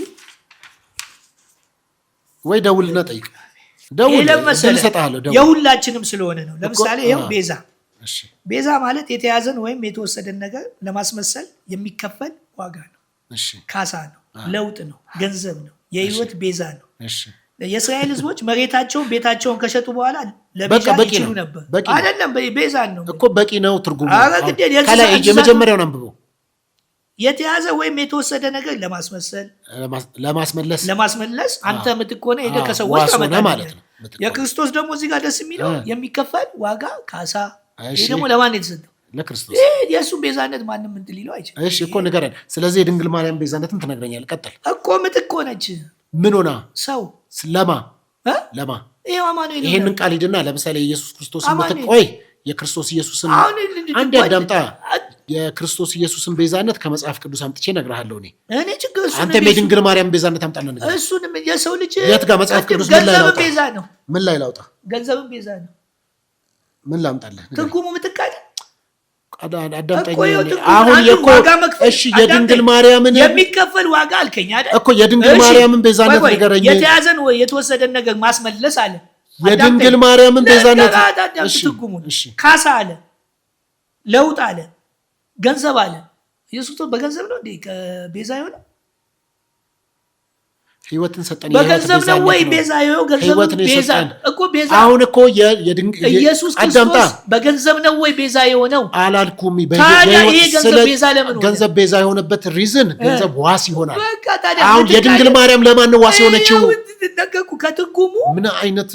ወይ ደውልና ጠይቅ። ደውል እሰጥሃለሁ። የሁላችንም ስለሆነ ነው። ለምሳሌ ይኸው ቤዛ ማለት የተያዘን ወይም የተወሰደን ነገር ለማስመሰል የሚከፈል ዋጋ ነው። ካሳ ነው፣ ለውጥ ነው፣ ገንዘብ ነው፣ የህይወት ቤዛ ነው። የእስራኤል ህዝቦች መሬታቸውን ቤታቸውን ከሸጡ በኋላ ለቤዛ ይችሉ ነበር። አይደለም ቤዛ ነው እኮ በቂ ነው ትርጉሙ። ከላይ የመጀመሪያውን አንብበው። የተያዘ ወይም የተወሰደ ነገር ለማስመለስ አንተ ምትክ ሆነ ሄደህ ከሰዎች ታመጣለህ ማለት ነው። የክርስቶስ ደግሞ እዚህ ጋር ደስ የሚለው የሚከፈል ዋጋ ካሳ። ይሄ ደግሞ ለማን የተሰጠው? ለክርስቶስ። የእሱ ቤዛነት ማንም እንትን ሊለው አይችልም። እሺ እኮ ንገረን። ስለዚህ የድንግል ማርያም ቤዛነትን ትነግረኛለህ። ቀጥል እኮ ምትክ ሆነች። ምን ሆና? ሰው ለማ ይሄንን ቃል ሂድና ለምሳሌ ኢየሱስ ክርስቶስ ምትክ ቆይ የክርስቶስ ኢየሱስን አንድ ያዳምጣ። የክርስቶስ ኢየሱስን ቤዛነት ከመጽሐፍ ቅዱስ አምጥቼ እነግርሃለሁ። እኔ ችግር እሱ አንተ የድንግል ማርያም ቤዛነት አምጣልኝ ነገር እሱንም የሰው ልጅ የት ጋር መጽሐፍ ቅዱስ ምን ላይ ላውጣ? ገንዘብን ቤዛ ነው። ምን ላምጣልህ? ትርጉሙ ምትክ አይደል? አዳምጠኝ። አሁን እሺ የድንግል ማርያምን የሚከፈል ዋጋ አልከኝ አይደል እኮ። የድንግል ማርያምን ቤዛነት ንገረኝ። የተያዘን ወይ የተወሰደን ነገር ማስመለስ አለ። የድንግል ማርያምን ቤዛነት ትርጉሙን ካሳ አለ፣ ለውጥ አለ፣ ገንዘብ አለ። ኢየሱስ በገንዘብ ነው እንዴ ቤዛ የሆነ? ህይወትን ሰጠን። በገንዘብ ነው ወይ ቤዛ የሆነው? ገንዘብ ቤዛ እኮ ቤዛ። አሁን እኮ ኢየሱስ ክርስቶስ በገንዘብ ነው ወይ ቤዛ የሆነው አላልኩም። ገንዘብ ቤዛ የሆነበት ሪዝን ገንዘብ ዋስ ይሆናል። አሁን የድንግል ማርያም ለማን ነው ዋስ የሆነችው? ነገርኩ ከትርጉሙ ምን አይነት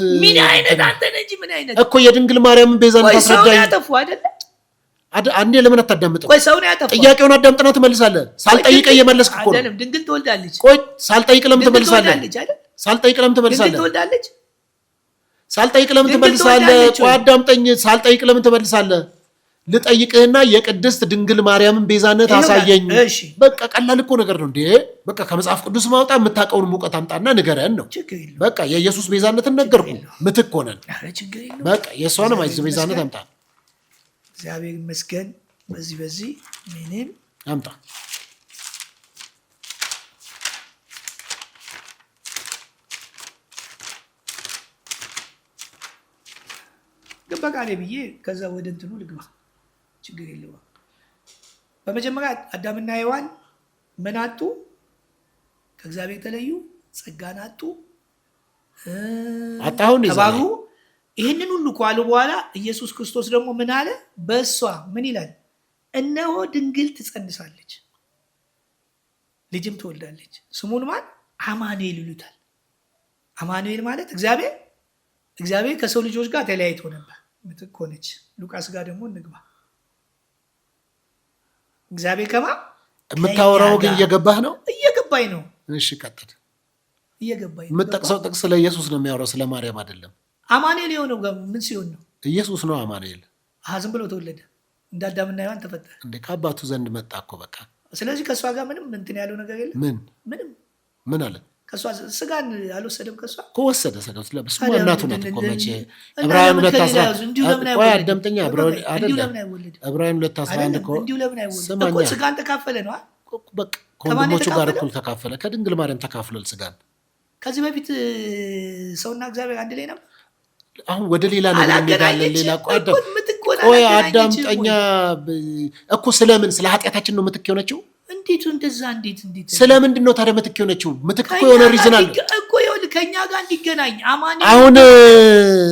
አንተ ነህ እንጂ ምን አይነት እኮ የድንግል ማርያምን ቤዛነት አስረዳኝ። ያጠፉ አይደለ አንዴ ለምን አታዳምጥም? ቆይ ሰው ነው ያጠፋው። ጥያቄውን አዳምጥና ትመልሳለህ። ሳልጠይቅ እየመለስክ እኮ ነው። አይደለም ድንግል ትወልዳለች። ቆይ ሳልጠይቅ ለምን ትመልሳለህ? ሳልጠይቅ ለምን ትመልሳለህ? ትወልዳለች። ሳልጠይቅ ለምን ትመልሳለህ? ቆይ አዳምጠኝ። ሳልጠይቅ ለምን ትመልሳለህ? ልጠይቅህና የቅድስት ድንግል ማርያምን ቤዛነት አሳየኝ። በቃ ቀላል እኮ ነገር ነው እንዴ። በቃ ከመጽሐፍ ቅዱስ ማውጣ የምታውቀውን ሙቀት አምጣና ንገረን ነው። በቃ የኢየሱስ ቤዛነትን ነገርኩ። ምትክ ሆነን በቃ የእሷንም ቤዛነት አምጣ። እግዚአብሔር ይመስገን። በዚህ ምንም አምጣ። በቃ እኔ ብዬ ከዛ ወደ እንትኑ ልግባ። ችግር የለውም። በመጀመሪያ አዳምና ሔዋን ምን አጡ? ከእግዚአብሔር ተለዩ፣ ጸጋን አጡ፣ ተባሩ። ይህንን ሁሉ ካሉ በኋላ ኢየሱስ ክርስቶስ ደግሞ ምን አለ? በእሷ ምን ይላል? እነሆ ድንግል ትጸንሳለች፣ ልጅም ትወልዳለች፣ ስሙን ማን? አማኑኤል ይሉታል። አማኑኤል ማለት እግዚአብሔር ከሰው ልጆች ጋር ተለያይቶ ነበር፣ ምትክ ሆነች። ሉቃስ ጋር ደግሞ እንግባ። እግዚአብሔር ከማ የምታወራው ግን እየገባህ ነው? እየገባኝ ነው። እሺ ቀጥል። እየገባኝ ነው። የምጠቅሰው ጥቅስ ስለ ኢየሱስ ነው የሚያወራው፣ ስለ ማርያም አይደለም። አማኑኤል የሆነው ምን ሲሆን ነው? ኢየሱስ ነው አማኑኤል። ዝም ብሎ ተወለደ፣ እንደ አዳምና ሔዋን ተፈጠረ። እንደ ከአባቱ ዘንድ መጣ እኮ በቃ። ስለዚህ ከእሷ ጋር ምንም እንትን ያለው ነገር የለም። ምን አለ? ከእሷ ስጋን አልወሰደም። ከእሷ ከወሰደ ስሙ እናቱ ናት እኮ። መቼ ዕብራውያን 2:11 ቆይ አዳምጠኛ። ዕብራውያን 2:11 እኮ ስጋን ተካፈለ ነው። ከወንድሞቹ ጋር እኩል ተካፈለ። ከድንግል ማርያም ተካፍሏል ስጋን። ከዚህ በፊት ሰውና እግዚአብሔር አንድ ላይ ነበር። አሁን ወደ ሌላ ነገር እንሄዳለን። ሌላ ቆይ አዳምጠኛ እኮ። ስለምን? ስለ ኃጢአታችን ነው ምትክ የሆነችው። እንዴት እንደዛ? እንዴት ስለምንድን ነው ታዲያ ምትክ የሆነችው? ምትክ እኮ የሆነ ሪዝን አለ እኮ። ይኸውልህ ከኛ ጋር እንዲገናኝ አሁን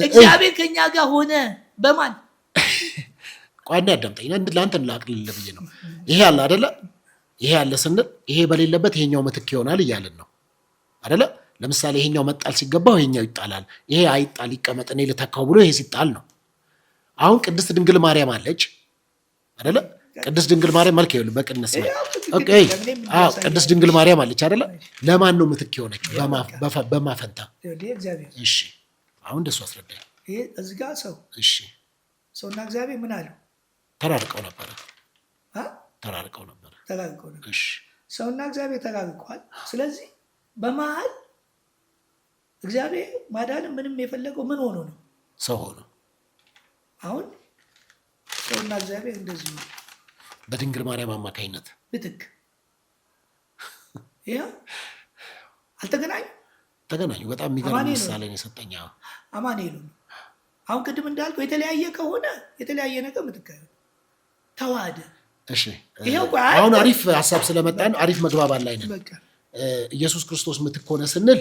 እግዚአብሔር ከኛ ጋር ሆነ። በማን? ቆይ አዳምጠኝ። ለአንተ ላቅልልህ ብዬ ነው። ይሄ አለ አይደለ? ይሄ አለ ስንል ይሄ በሌለበት ይሄኛው ምትክ ይሆናል እያልን ነው አይደለ? ለምሳሌ ይሄኛው መጣል ሲገባው ይሄኛው ይጣላል። ይሄ አይጣል ይቀመጥ እኔ ልተካው ብሎ ይሄ ሲጣል ነው። አሁን ቅድስት ድንግል ማርያም አለች አይደለ? ቅድስት ድንግል ማርያም መልክ ይኸውልህ በቅድስት ኦኬ። ቅድስት ድንግል ማርያም አለች አይደለ? ለማን ነው ምትክ የሆነችው? በማፈንታ እሺ። አሁን እንደሱ አስረዳኝ። ይሄ እዚህ ጋር ሰው እሺ፣ ሰውና እግዚአብሔር ምን አለው? ተራርቀው ነበር። እሺ፣ ሰውና እግዚአብሔር ተራርቀዋል። ስለዚህ በመሀል እግዚአብሔር ማዳን ምንም የፈለገው ምን ሆኖ ነው? ሰው ሆኖ። አሁን ሰውና እግዚአብሔር እንደዚህ ነው። በድንግል ማርያም አማካኝነት ምትክ አልተገናኙ ተገናኙ። በጣም የሚገርም ምሳሌ ነው የሰጠኝ። አማኑኤል ነው። አሁን ቅድም እንዳልከው የተለያየ ከሆነ የተለያየ ነገር ምትክ ተዋህደ። እሺ አሁን አሪፍ ሀሳብ ስለመጣን አሪፍ መግባባት ላይ ነን። ኢየሱስ ክርስቶስ ምትክ ሆነ ስንል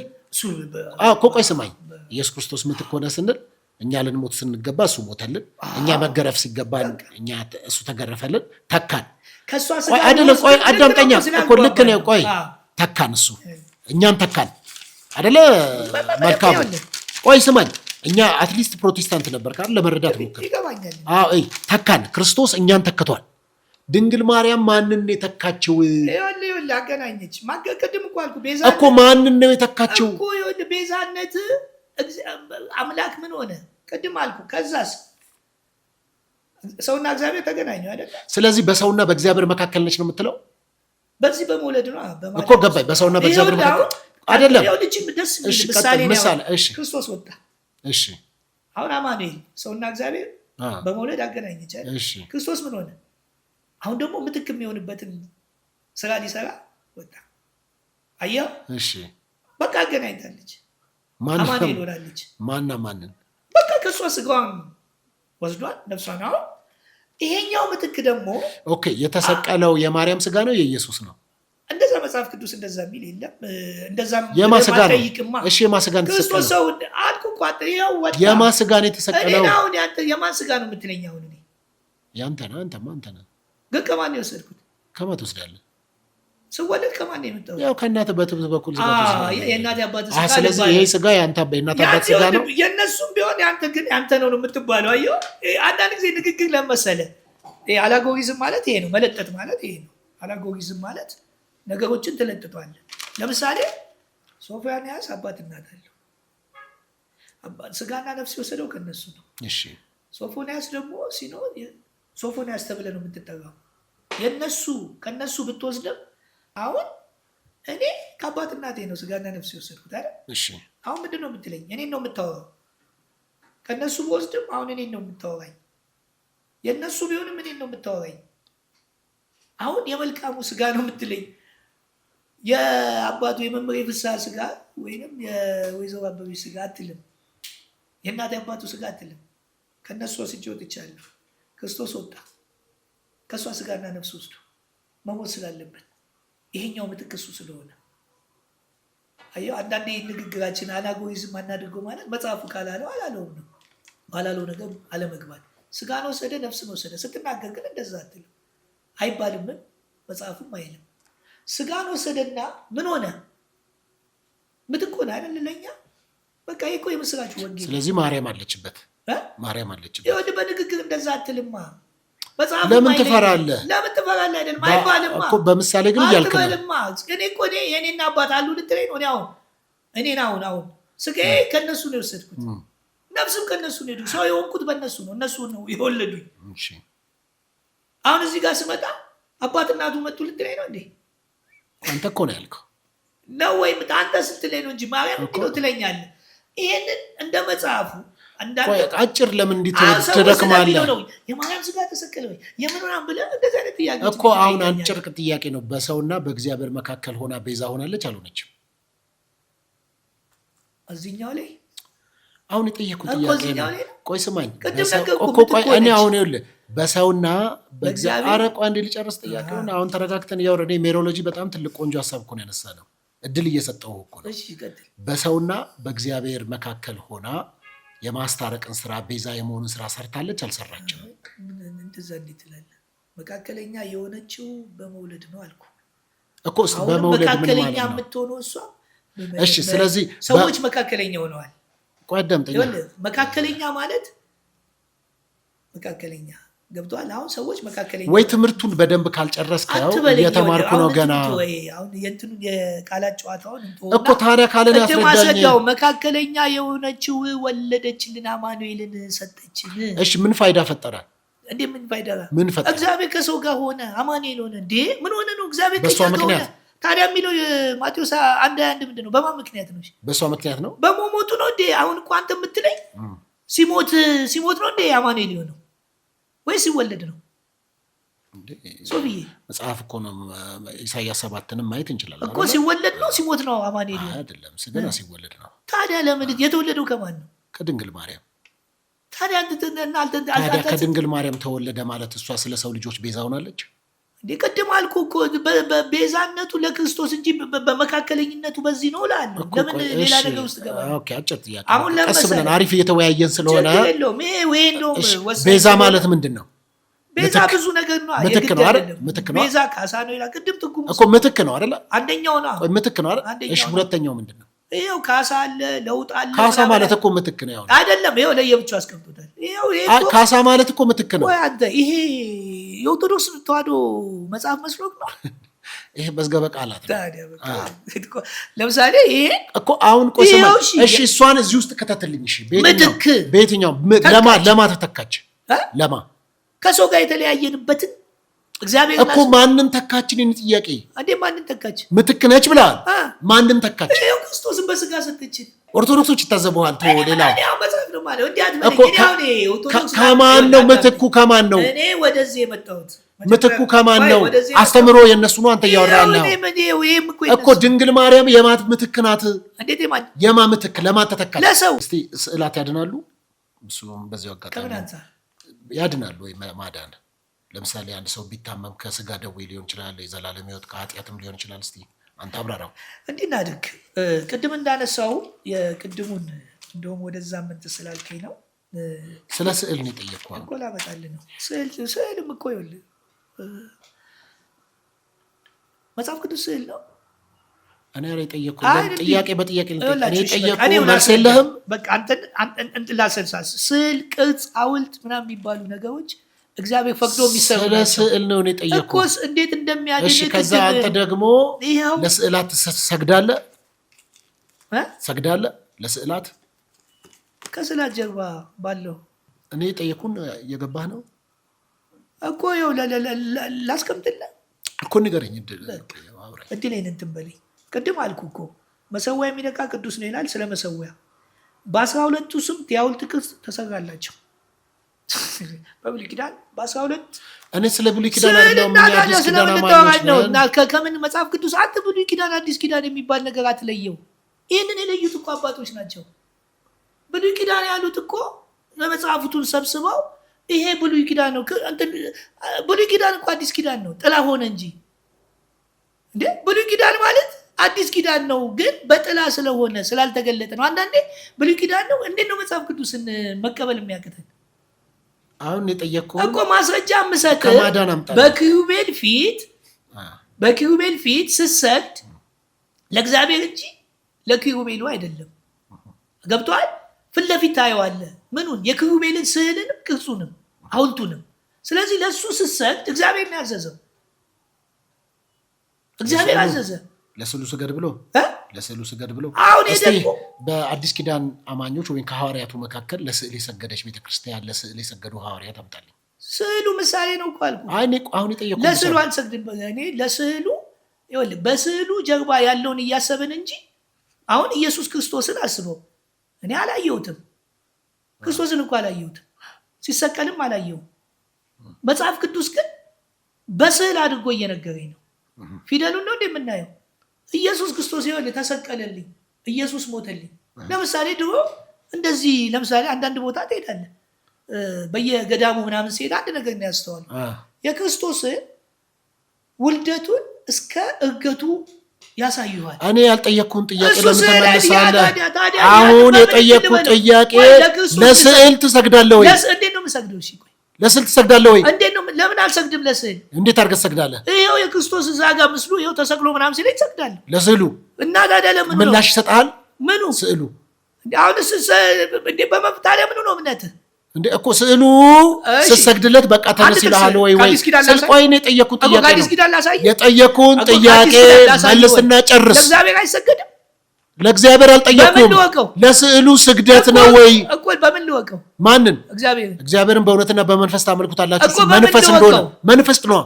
ቆይ ስማኝ፣ ኢየሱስ ክርስቶስ ምትክ ሆነ ስንል እኛ ልንሞት ስንገባ እሱ ሞተልን፣ እኛ መገረፍ ሲገባን እሱ ተገረፈልን፣ ተካን። አይደለም ቆይ አዳምጠኛ እኮ ልክ ነው። ቆይ ተካን፣ እሱ እኛን ተካን አይደለ? መልካም ቆይ ስማኝ፣ እኛ አትሊስት ፕሮቴስታንት ነበር ካለ ለመረዳት ሞክር። ተካን፣ ክርስቶስ እኛን ተክቷል። ድንግል ማርያም ማንን ነው የተካችው? አገናኘች። ቅድም እኮ አልኩ እኮ ማንን ነው የተካችው እኮ ቤዛነት አምላክ ምን ሆነ? ቅድም አልኩ። ከዛስ ሰውና እግዚአብሔር ተገናኙ አይደል? ስለዚህ በሰውና በእግዚአብሔር መካከል ነች ነው የምትለው? በዚህ በመውለድ ነው እኮ ገባኝ። በሰውና በእግዚአብሔር መካከል አይደለም። ምሳሌ ክርስቶስ ወጣ። እሺ አሁን አማኑኤል ሰውና እግዚአብሔር በመውለድ አገናኘች አይደል? ክርስቶስ ምን ሆነ? አሁን ደግሞ ምትክ የሚሆንበትን ስራ ሊሰራ ወጣ። አየው? እሺ በቃ አገናኝታለች። አማኑኤል ሆናለች። ማንን? በቃ ከእሷ ስጋዋን ወስዷል፣ ነፍሷን። አሁን ይሄኛው ምትክ ደግሞ ኦኬ፣ የተሰቀለው የማርያም ስጋ ነው የኢየሱስ ነው? እንደዛ መጽሐፍ ቅዱስ እንደዛ የሚል የለም። እንደዛ የማስጋ ነው። እሺ የማስጋ ነው ክርስቶስ ሰው አልኩ እኮ ይኸው ወጣ። የማስጋ ነው የተሰቀለው። አሁን ያንተ የማን ስጋ ነው የምትለኝ? አሁን እኔ ያንተ ነው። አንተ ነው። ግን ከማን ነው የወሰድኩት? ከማን ትወስዳለህ? ስወለድ ከማን ነው የመጣው? ያው ከእናትህ በኩል ስጋ ትወስዳለህ። የእናቴ አባት ስጋ። ስለዚህ ይሄ ስጋ ያንተ የእናትህ አባት ስጋ ነው። የእነሱም ቢሆን ያንተ ግን ያንተ ነው የምትባለው። አየሁ አንዳንድ ጊዜ ንግግር ለመሰለ አላጎሪዝም ማለት ይሄ ነው። መለጠጥ ማለት ይሄ ነው። አላጎሪዝም ማለት ነገሮችን ትለጥጧለህ። ለምሳሌ ሶፎንያስ አባት እናት አለው። ስጋና ነፍስ የወሰደው ከነሱ ነው። እሺ ሶፎንያስ ደግሞ ሲኖር ሶፎንያስ ተብለህ ነው የምትጠራው። ከነሱ ብትወስድም አሁን እኔ ከአባት እናቴ ነው ስጋና ነፍስ የወሰድኩት አይደል? እሺ አሁን ምንድን ነው የምትለኝ? እኔን ነው የምታወራው። ከነሱ በወስድም አሁን እኔን ነው የምታወራኝ። የነሱ ቢሆንም እኔን ነው የምታወራኝ። አሁን የመልካሙ ስጋ ነው የምትለኝ። የአባቱ የመምህሬ ፍስሐ ስጋ ወይንም የወይዘሮ አበበች ስጋ አትልም። የእናቴ አባቱ ስጋ አትልም። ከነሱ ወስጄ ወጥቻለሁ። ክርስቶስ ወጣ። ከእሷ ስጋና ነፍስ ወስዶ መሞት ስላለበት ይሄኛው ምትክ እሱ ስለሆነ አየው። አንዳንዴ ንግግራችን አናጎሪዝም አናድርገው ማለት መጽሐፉ ካላለው አላለውም ነው። ባላለው ነገር አለመግባት። ስጋን ወሰደ፣ ነፍስን ወሰደ ስትናገር ግን እንደዛ አትልም አይባልም። መጽሐፉም አይልም። ስጋን ወሰደና ምን ሆነ? ምትክ ሆነ አይደል? ለኛ በቃ ይሄ እኮ የምስራች ወንጌል። ስለዚህ ማርያም አለችበት። ይኸውልህ በንግግር እንደዛ አትልማ። ለምን ትፈራለህ? አይደለም አይባልማ እኮ በምሳሌ ግን እያልክ ነው። እኔ እኮ የኔና አባት አሉ ልትለኝ ነው። አሁን ስጋዬ ከነሱ ነው የወሰድኩት፣ ነፍስም ከነሱ ነው የሄድኩት። ሰው የሆንኩት በእነሱ ነው። እነሱ ነው የወለዱኝ። አሁን እዚህ ጋር ስመጣ አባት እናቱ መጡ ልትለኝ ነው እንዴ? አንተ እኮ ነው ያልከው ነው ወይም አንተ ስትለኝ ነው እንጂ ማርያም ነው ትለኛለህ። ይሄንን እንደ መጽሐፉ አጭር ለምን እንዲህ ትደክማለህ? የማርያም ስጋ ተሰቀለ ወይ የምንራም ብለህ እንደዚህ አይነት ጥያቄ እኮ አሁን አጭር ጥያቄ ነው። በሰውና በእግዚአብሔር መካከል ሆና ቤዛ ሆናለች አልሆነችም? እዚህኛው ላይ አሁን የጠየኩት ጥያቄ ነው። ቆይ ስማኝ ቆይ እኔ አሁን ይኸውልህ በሰውና በእግዚአብሔር አረቋ እንደ ሊጨርስ ጥያቄውን አሁን ተረጋግተን እያወራን ሜሮሎጂ በጣም ትልቅ ቆንጆ ሀሳብ እኮ ነው ያነሳነው። እድል እየሰጠው እኮ ነው። በሰውና በእግዚአብሔር መካከል ሆና የማስታረቅን ስራ ቤዛ የመሆኑን ስራ ሰርታለች አልሰራችም? እንደዛ እንዴት ትላለህ? መካከለኛ የሆነችው በመውለድ ነው አልኩ እኮ። በመውለድ መካከለኛ የምትሆነው እሷ። እሺ ስለዚህ ሰዎች መካከለኛ ሆነዋል። ቆይ አዳምጠኝ። መካከለኛ ማለት መካከለኛ ገብቷል። አሁን ሰዎች መካከለኛ ወይ ትምህርቱን በደንብ ካልጨረስከው እየተማርኩ ነው ገና። አሁን የእንትኑ የቃላት ጨዋታውን እኮ ታዲያ ካለን ያስረዳኝ። መካከለኛ የሆነችው ወለደችልን፣ አማኑኤልን ሰጠችን። እሺ ምን ፋይዳ ፈጠረ እንዴ? ምን ፋይዳ? ምን ፈጠረ? እግዚአብሔር ከሰው ጋር ሆነ፣ አማኑኤል ሆነ። እንዴ ምን ሆነ ነው? እግዚአብሔር ከሰው ጋር ሆነ። ታዲያ የሚለው ማቴዎስ 1:21 ምንድን ነው? በማን ምክንያት ነው? በሷ ምክንያት ነው። በመሞቱ ነው እንዴ? አሁን እኮ አንተ የምትለኝ ሲሞት ነው እንዴ አማኑኤል የሆነው? ወይ ሲወለድ ነው? ሶፊዬ መጽሐፍ እኮ ነው። ኢሳይያስ 7ንም ማየት እንችላለን እኮ። ሲወለድ ነው ሲሞት ነው አማኑኤል? አይደለም፣ ገና ሲወለድ ነው። ታዲያ ለምን የተወለደው ከማን ነው? ከድንግል ማርያም። ታዲያ ከድንግል ማርያም ተወለደ ማለት እሷ ስለ ሰው ልጆች ቤዛ ሆናለች እንዴ? ቅድም አልኩ እኮ ቤዛነቱ ለክርስቶስ እንጂ በመካከለኝነቱ በዚህ ነው እላለሁ። ለምን ሌላ ነገር ውስጥ ገባ? ኦኬ፣ አጭር ጥያቄ። አሁን ቀስ ብለን አሪፍ እየተወያየን ስለሆነ ቤዛ ማለት ምንድን ነው? ቤዛ ብዙ ነገር ነው። ምትክ ነው አይደል? ምትክ ነው። ቤዛ ካሳ ነው ይላል። ቅድም ትርጉሙ እኮ ምትክ ነው አይደል? አንደኛው ነው። ምትክ ነው አይደል? እሺ፣ ሁለተኛው ምንድን ነው? ይሄው ካሳ አለ፣ ለውጥ አለ። ካሳ ማለት እኮ ምትክ ነው። ያው አይደለም፣ ይሄው ለየብቻው አስቀምጦታል። ይሄው ካሳ ማለት እኮ ምትክ ነው። ወይ አንተ ይሄ የኦርቶዶክስ ተዋህዶ መጽሐፍ መስሎክ ነው። ይሄ መዝገበ ቃላት ነው። ለምሳሌ ይሄ እኮ አሁን ቆሰማ። እሺ፣ እሷን እዚህ ውስጥ ከተተልኝ። እሺ፣ በየትኛው ለማ ተተካች? ለማ ከሰው ጋር የተለያየንበትን እግዚአብሔር እኮ ማንን ተካችን? የኔ ጥያቄ እንዴ ማንን ተካች? ምትክ ነች ብለዋል። ማንን ተካች? ይሄው ክርስቶስን በስጋ ሰጠችን። ኦርቶዶክሶች ይታዘበዋል። ሌላው ያው መጽሐፍ ነው ማለት እንዴ አትበለኝ። ከማን ነው ምትኩ? ከማን ነው እኔ ወደዚህ የመጣሁት? ምትኩ ከማን ነው? አስተምሮ የነሱ ነው። አንተ ያወራለህ እኮ ድንግል ማርያም የማት ምትክ ናት። እንዴት የማ ምትክ ለማን ተተካች? ለሰው። እስቲ ስዕላት ያድናሉ? እሱም በዚያው አጋጣሚ ያድናሉ ወይ? ማዳን ለምሳሌ አንድ ሰው ቢታመም ከስጋ ደዌ ሊሆን ይችላል፣ የዘላለም ሕይወት ከኃጢአትም ሊሆን ይችላል። እስቲ አንተ አብራራው። እንዲህ እናድርግ። ቅድም እንዳነሳው የቅድሙን እንደውም ወደዛ ምንት ስላልከኝ ነው። ስለ ስዕል ነው የጠየቅኩህ እኮ ላመጣልህ ነው። ስዕልም እኮ ይኸውልህ መጽሐፍ ቅዱስ ስዕል ነው። እኔ የጠየቅኩህ ጥያቄ በጥያቄ የጠየቅኩህ መልስ የለህም። በቃ አንተን ላሰልሳስ ስዕል፣ ቅርጽ፣ ሐውልት ምናምን የሚባሉ ነገሮች እግዚአብሔር ፈቅዶ የሚሰሩ ስለ ስዕል ነው የጠየቅኩህ እኮ እንዴት እንደሚያድን። እሺ፣ ከዛ አንተ ደግሞ ለስዕላት ትሰግዳለህ? ሰግዳለህ ለስዕላት? ከስዕላት ጀርባ ባለው እኔ የጠየቅኩህን እየገባህ ነው እኮ። ይኸው ላስቀምጥልህ እኮ ንገረኝ። እድሌን እንትን በለኝ። ቅድም አልኩህ እኮ መሰዊያ የሚነካ ቅዱስ ነው ይላል። ስለ መሰዊያ በ12ቱ ስም የሐውልት ቅርጽ ተሰራላቸው በብሉይ ኪዳን በ12 እኔ ስለ ብሉይ ኪዳን አይደለም አዲስ ኪዳን ነው እና ከምን መጽሐፍ ቅዱስ አንተ ብሉይ ኪዳን አዲስ ኪዳን የሚባል ነገር አትለየው። ይህንን የለዩት እኮ አባቶች ናቸው። ብሉይ ኪዳን ያሉት እኮ ለመጽሐፉቱን ሰብስበው ይሄ ብሉይ ኪዳን ነው። ብሉይ ኪዳን እኮ አዲስ ኪዳን ነው፣ ጥላ ሆነ እንጂ እንዴ። ብሉይ ኪዳን ማለት አዲስ ኪዳን ነው፣ ግን በጥላ ስለሆነ ስላልተገለጠ ነው። አንዳንዴ ብሉይ ኪዳን ነው። እንዴት ነው መጽሐፍ ቅዱስን መቀበል የሚያቅተን? አሁን የጠየቅኩህ እኮ ማስረጃ የምሰጥህ በኪሩቤል ፊት ስትሰግድ ለእግዚአብሔር እንጂ ለኪሩቤሉ አይደለም። ገብቶሃል? ፊት ለፊት ታየዋለህ። ምኑን? የኪሩቤልን ስዕልንም ቅርጹንም ሐውልቱንም። ስለዚህ ለእሱ ስትሰግድ እግዚአብሔር ነው ያዘዘው። እግዚአብሔር አዘዘ ለስዕሉ ስገድ ብሎ ለስዕሉ ስገድ ብሎ። አሁን በአዲስ ኪዳን አማኞች ወይም ከሐዋርያቱ መካከል ለስዕል የሰገደች ቤተክርስቲያን፣ ለስዕል የሰገዱ ሐዋርያት አምጣልኝ። ስዕሉ ምሳሌ ነው እኮ አልኩህ። አሁን የጠየኩህ ለስዕሉ አልሰግድም እኔ። ለስዕሉ ይኸውልህ በስዕሉ ጀርባ ያለውን እያሰብን እንጂ አሁን ኢየሱስ ክርስቶስን አስበው። እኔ አላየሁትም፣ ክርስቶስን እኮ አላየሁትም፣ ሲሰቀልም አላየሁም። መጽሐፍ ቅዱስ ግን በስዕል አድርጎ እየነገረኝ ነው። ፊደሉን ነው እንደምናየው። ኢየሱስ ክርስቶስ ይኸውልህ ተሰቀለልኝ፣ ኢየሱስ ሞተልኝ። ለምሳሌ ድሮ እንደዚህ ለምሳሌ አንዳንድ ቦታ ትሄዳለህ፣ በየገዳሙ ምናምን ሲሄድ አንድ ነገር ነው ያስተዋል። የክርስቶስን ውልደቱን እስከ እርገቱ ያሳዩሃል። እኔ ያልጠየቅኩህን ጥያቄ ለምን ተመለሳለህ? አሁን የጠየቅኩህ ጥያቄ ለስዕል ትሰግዳለህ ወይ? እንዴት ነው የምሰግደው? እሺ ቆይ ለስዕል ትሰግዳለህ ወይ? እንዴት ነው? ለምን አልሰግድም ለስዕል? እንዴት አድርገህ ትሰግዳለህ? ይኸው የክርስቶስ እዛ ጋር ምስሉ ይኸው ተሰቅሎ ምናምን ሲለኝ እሰግዳለሁ ለስዕሉ። እና ታዲያ ለምን ነው ምላሽ ይሰጥሃል? ምኑ? ስዕሉ። አሁንስ ታዲያ ምኑ ነው እምነትህ? እንዴ እኮ ስዕሉ ስትሰግድለት በቃ ተነስ ይልሃል ወይ? ቆይ እኔ የጠየቅኩህን ጥያቄ መልስና ጨርስ። ለእግዚአብሔር አይሰገድም? ለእግዚአብሔር አልጠየቅኩም። ለስዕሉ ስግደት ነው ወይ? እኮ በምን ልወቀው? ማንን? እግዚአብሔርን በእውነትና በመንፈስ ታመልኩታላችሁ። መንፈስ እንደሆነ መንፈስ ነው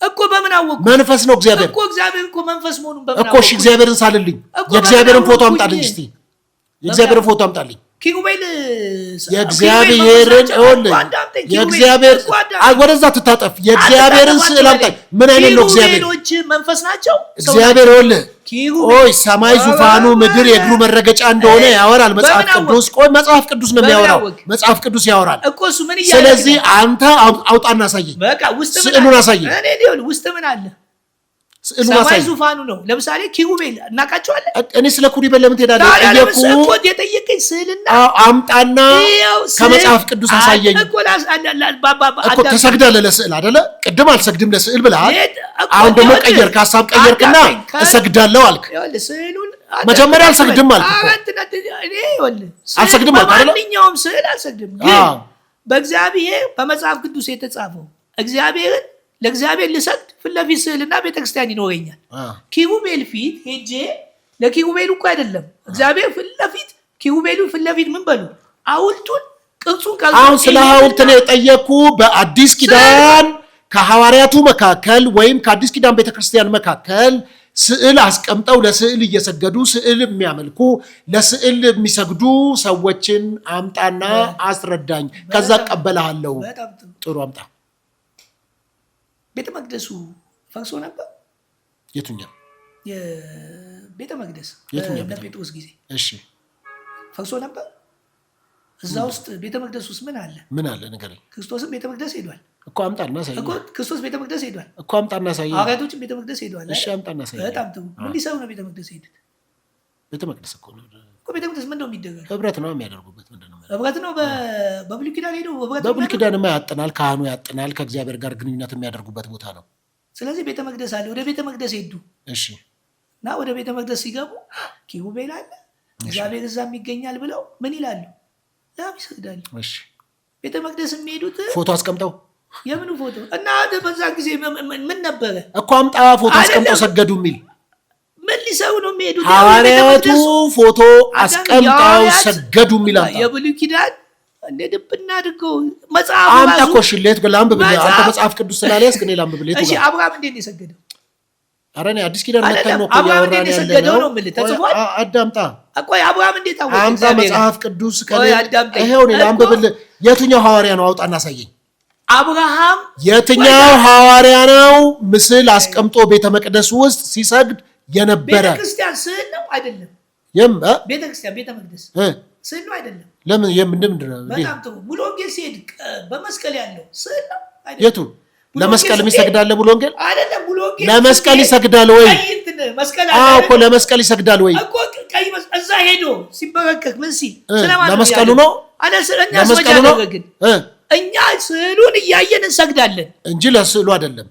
እኮ። በምን አወቁ? መንፈስ ነው እግዚአብሔር እኮ። እግዚአብሔር እኮ መንፈስ መሆኑን በምን እኮ? እሺ እግዚአብሔርን ሳልልኝ የእግዚአብሔርን ፎቶ አምጣልኝ እስቲ። የእግዚአብሔርን ፎቶ አምጣልኝ። ኪሩቤል የእግዚአብሔርን የእግዚአብሔር ወደዛ ትታጠፍ የእግዚአብሔርን ስዕል አምጣኝ። ምን አይነት ነው እግዚአብሔር? መንፈስ ናቸው። እግዚአብሔር ቆይ ሰማይ ዙፋኑ ምድር የእግሩ መረገጫ እንደሆነ ያወራል መጽሐፍ ቅዱስ። ቆይ መጽሐፍ ቅዱስ ነው የሚያወራው፣ መጽሐፍ ቅዱስ ያወራል። ስለዚህ አንተ አውጣና አሳየኝ፣ ስዕሉን አሳየኝ። ውስጥ ምን አለ? ሰማይ ዙፋኑ ነው። ለምሳሌ ኪሩቤል እናውቃቸዋለን። እኔ ስለ ኪሩቤል ለምን ትሄዳለህ? የጠየቀኝ ስዕልና አምጣና ከመጽሐፍ ቅዱስ አሳየኝ እኮ። ተሰግዳለህ ለስዕል አይደለ? ቅድም አልሰግድም ለስዕል ብለሃል። አሁን ደግሞ ቀየርክ፣ ሀሳብ ቀየርክና እሰግዳለሁ አልክ። መጀመሪያ አልሰግድም አልክ እኮ። አልሰግድም አልክ አይደለ? ማንኛውም ስዕል አልሰግድም። በእግዚአብሔር በመጽሐፍ ቅዱስ የተጻፈው እግዚአብሔርን ለእግዚአብሔር ልሰግድ ፊት ለፊት ስዕልና ቤተክርስቲያን ይኖረኛል። ኪሩቤል ፊት ሄጄ ለኪሩቤሉ እኮ አይደለም እግዚአብሔር ፊት ለፊት ኪሩቤሉ ፊት ለፊት ምን በሉ ሐውልቱን ቅርጹን አሁን ስለ ሐውልት ነው የጠየኩ። በአዲስ ኪዳን ከሐዋርያቱ መካከል ወይም ከአዲስ ኪዳን ቤተክርስቲያን መካከል ስዕል አስቀምጠው ለስዕል እየሰገዱ ስዕል የሚያመልኩ ለስዕል የሚሰግዱ ሰዎችን አምጣና አስረዳኝ፣ ከዛ እቀበልሃለሁ። ጥሩ አምጣ። ቤተ መቅደሱ ፈርሶ ነበር። የቱኛው ቤተ መቅደስ? በጴጥሮስ ጊዜ እሺ፣ ፈርሶ ነበር። እዛ ውስጥ ቤተ መቅደስ ውስጥ ምን አለ? ምን አለ ንገረኝ። ክርስቶስም ቤተ መቅደስ ሄዷል እኮ። አምጣና ሳይ እኮ። ክርስቶስ ቤተ መቅደስ ሄዷል እኮ። አምጣና ሳይ። ሐዋርያቶችም ቤተ መቅደስ ሄዷል። እሺ፣ አምጣና ሳይ። በጣም ጥሩ። ምን ሊሰሩ ነው ቤተ መቅደስ ሄዱት? ቤተ መቅደስ እኮ ነው እኮ። ቤተ መቅደስ ምንድነው የሚደረገው? ህብረት ነው የሚያደርጉበት። ምንድነው ህብረት ነው? በብሉይ ኪዳን ሄዶ በብሉይ ኪዳንማ ያጥናል፣ ካህኑ ያጥናል፣ ከእግዚአብሔር ጋር ግንኙነት የሚያደርጉበት ቦታ ነው። ስለዚህ ቤተ መቅደስ አለ። ወደ ቤተ መቅደስ ሄዱ። እሺ። እና ወደ ቤተ መቅደስ ሲገቡ ኪሩቤል አለ፣ እግዚአብሔር እዛም ይገኛል ብለው ምን ይላሉ? ላም ይሰግዳሉ። እሺ። ቤተ መቅደስ የሚሄዱት ፎቶ አስቀምጠው። የምን ፎቶ? እና በዛ ጊዜ ምን ነበረ እኮ? አምጣ ፎቶ አስቀምጠው ሰገዱ የሚል ምን ሊሰሩ ነው የሚሄዱት? ሐዋርያቱ ፎቶ አስቀምጠው ሰገዱ የሚል አምጣ። የብሉይ ኪዳን እንደ ድብና አድርገው መጽሐፍ አምጣ እኮ። እሺ፣ ሌት ላንብብልህ። አንተ መጽሐፍ ቅዱስ ስላልያዝክ እኔ ላንብብልህ። እሺ። አብርሃም እንዴት ነው የሰገደው? ኧረ እኔ አዲስ ኪዳን መተን ነው እኮ ያወራን ያለነው። ነው የምልህ። ተጽፏል። አዳምጣ። ቆይ አብርሃም እንዴት አወቀ? አምጣ መጽሐፍ ቅዱስ ይኸው እኔ ላንብብልህ። የትኛው ሐዋርያ ነው? አውጣና አሳየኝ። አብርሃም የትኛው ሐዋርያ ነው ምስል አስቀምጦ ቤተ መቅደስ ውስጥ ሲሰግድ የነበረ? ቤተክርስቲያን ስዕል ነው አይደለም? ቤተክርስቲያን ቤተ መቅደስ ስዕል ነው አይደለም? ለምን ምንድን ነው? በጣም ጥሩ። ሙሉ ወንጌል ሲሄድ በመስቀል ያለው ስዕል ነው አይደለም? የቱ? ለመስቀል ይሰግዳል ሙሉ ወንጌል? አይደለም። ሙሉ ወንጌል ለመስቀል ይሰግዳል ወይ? መስቀል እኮ ለመስቀል ይሰግዳል ወይ? እኮ ቀይ እዛ ሄዶ ሲበረከክ ምን ሲል ለመስቀሉ ነው? ለመስቀሉ ነው። እኛ ስዕሉን እያየን እንሰግዳለን እንጂ ለስዕሉ አይደለም።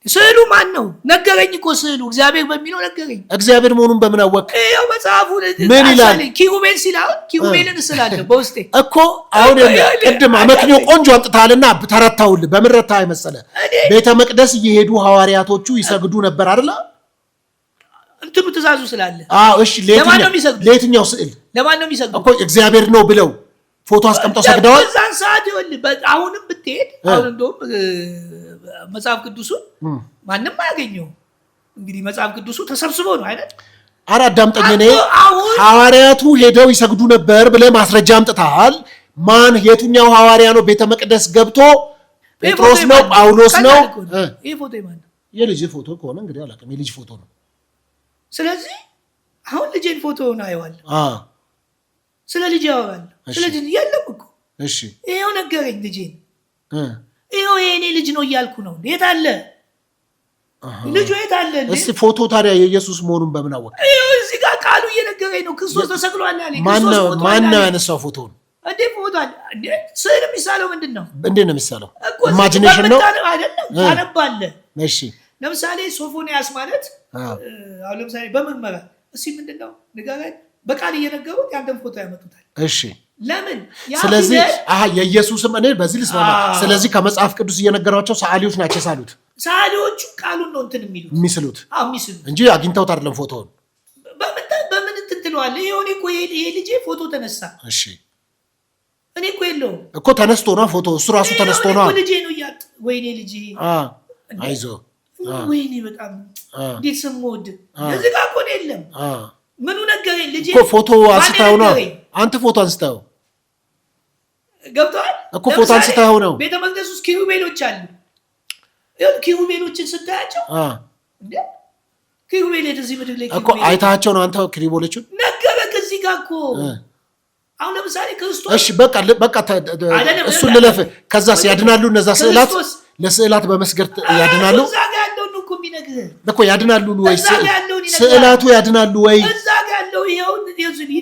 ስዕሉ ማን ነው? ነገረኝ እኮ ስዕሉ እግዚአብሔር በሚለው ነገረኝ። እግዚአብሔር መሆኑን በምን አወቅ? ይኸው መጽሐፉ ምን ይላል? ኪሩቤል ሲል ኪሩቤልን እስላለሁ በውስጤ እኮ። አሁን ቅድም አመክንዮ ቆንጆ አንጥታልና ተረታውልህ። በምን ረታ መሰለህ? ቤተ መቅደስ እየሄዱ ሐዋርያቶቹ ይሰግዱ ነበር አይደል? እንትኑ ትእዛዙ ስላለ። እሺ። ለየትኛው ስዕል? ለማን ነው የሚሰግዱ እኮ? እግዚአብሔር ነው ብለው ፎቶ አስቀምጠው ሰግደዋል። በዛን ሰዓት ይኸውልህ፣ አሁንም ብትሄድ አሁን እንደውም መጽሐፍ ቅዱሱን ማንም አያገኘው። እንግዲህ መጽሐፍ ቅዱሱ ተሰብስበው ነው አይደል? ኧረ አዳምጠኝ። እኔ ሐዋርያቱ ሄደው ይሰግዱ ነበር ብለህ ማስረጃ አምጥተሃል። ማን? የትኛው ሐዋርያ ነው ቤተ መቅደስ ገብቶ? ጴጥሮስ ነው? ጳውሎስ ነው? ይሄ ፎቶ የማን ነው? የልጅ ፎቶ ከሆነ እንግዲህ አላውቅም። የልጅ ፎቶ ነው። ስለዚህ አሁን ልጄን ፎቶውን አየዋለሁ። ስለ ልጅ ያወራል። ስለ ልጅ የለም እኮ። እሺ። ይሄው ነገረኝ ልጄን። ይሄው የኔ ልጅ ነው እያልኩ ነው። የት አለ ልጁ? የት አለ? እስቲ ፎቶ ታዲያ የኢየሱስ መሆኑን በምን አወቅ? ይሄው እዚህ ጋር ቃሉ እየነገረኝ ነው። ክርስቶስ ተሰቅሏል ያለኝ። ማን ነው ያነሳው ፎቶውን? እንዴ ፎቶ አለ። ስዕል የሚሳለው ምንድን ነው? እንዴት ነው የሚሳለው? ኢማጂኔሽን ነው አይደለም? ታነባለህ። እሺ። ለምሳሌ ሶፎንያስ ማለት አሁን ለምሳሌ በምርመራ እስኪ ምንድን ነው ንገረኝ። በቃል እየነገሩት ያንተን ፎቶ ያመጡታል። እሺ። ለምን? ስለዚህ የኢየሱስም እኔ በዚህ ልስማማ። ስለዚህ ከመጽሐፍ ቅዱስ እየነገሯቸው ሰዓሊዎች ናቸው ሳሉት። ሰዓሊዎቹ ቃሉን ነው እንትን የሚስሉት እንጂ አግኝተውት አይደለም ፎቶውን። በምን እንትን ትለዋለህ? ይሄ እኮ ይሄ ልጄ ፎቶ ተነሳ። እሺ። እኔ እኮ የለውም እኮ ተነስቶ ነው ፎቶ። እሱ ራሱ ተነስቶ ነው። ልጄ ነው እያጥ ወይኔ ልጄ አይዞህ ወይኔ በጣም እንዴት ስም ወድ እዚህ ጋር እኮ የለም። ምኑ ነገረኝ? ልጄ እኮ ፎቶ አንስታው ነው አንተ ፎቶ አንስተው ገብቷል እኮ ፎቶ አንስተው ነው። ቤተ መቅደስ ውስጥ ኪሩቤሎች አሉ። ኪሩቤሎችን ስታያቸው እንዴ ኪሩቤል እዚህ ምድር ላይ እኮ አይታቸው ነው አንተ ኪሩቤሎቹን ነገረክ እዚህ ጋር እኮ አሁን ለምሳሌ ክርስቶስ እሺ በቃ እሱን ልለፍ። ከዛስ ያድናሉ እነዛ ስዕላት ለስዕላት በመስገድ ያድናሉ። እዛ ጋር ያለውን እኮ የሚነግርህ እኮ ያድናሉ ወይ ስዕላቱ ያድናሉ ወይ? እዛ ጋር ያለው ይሄው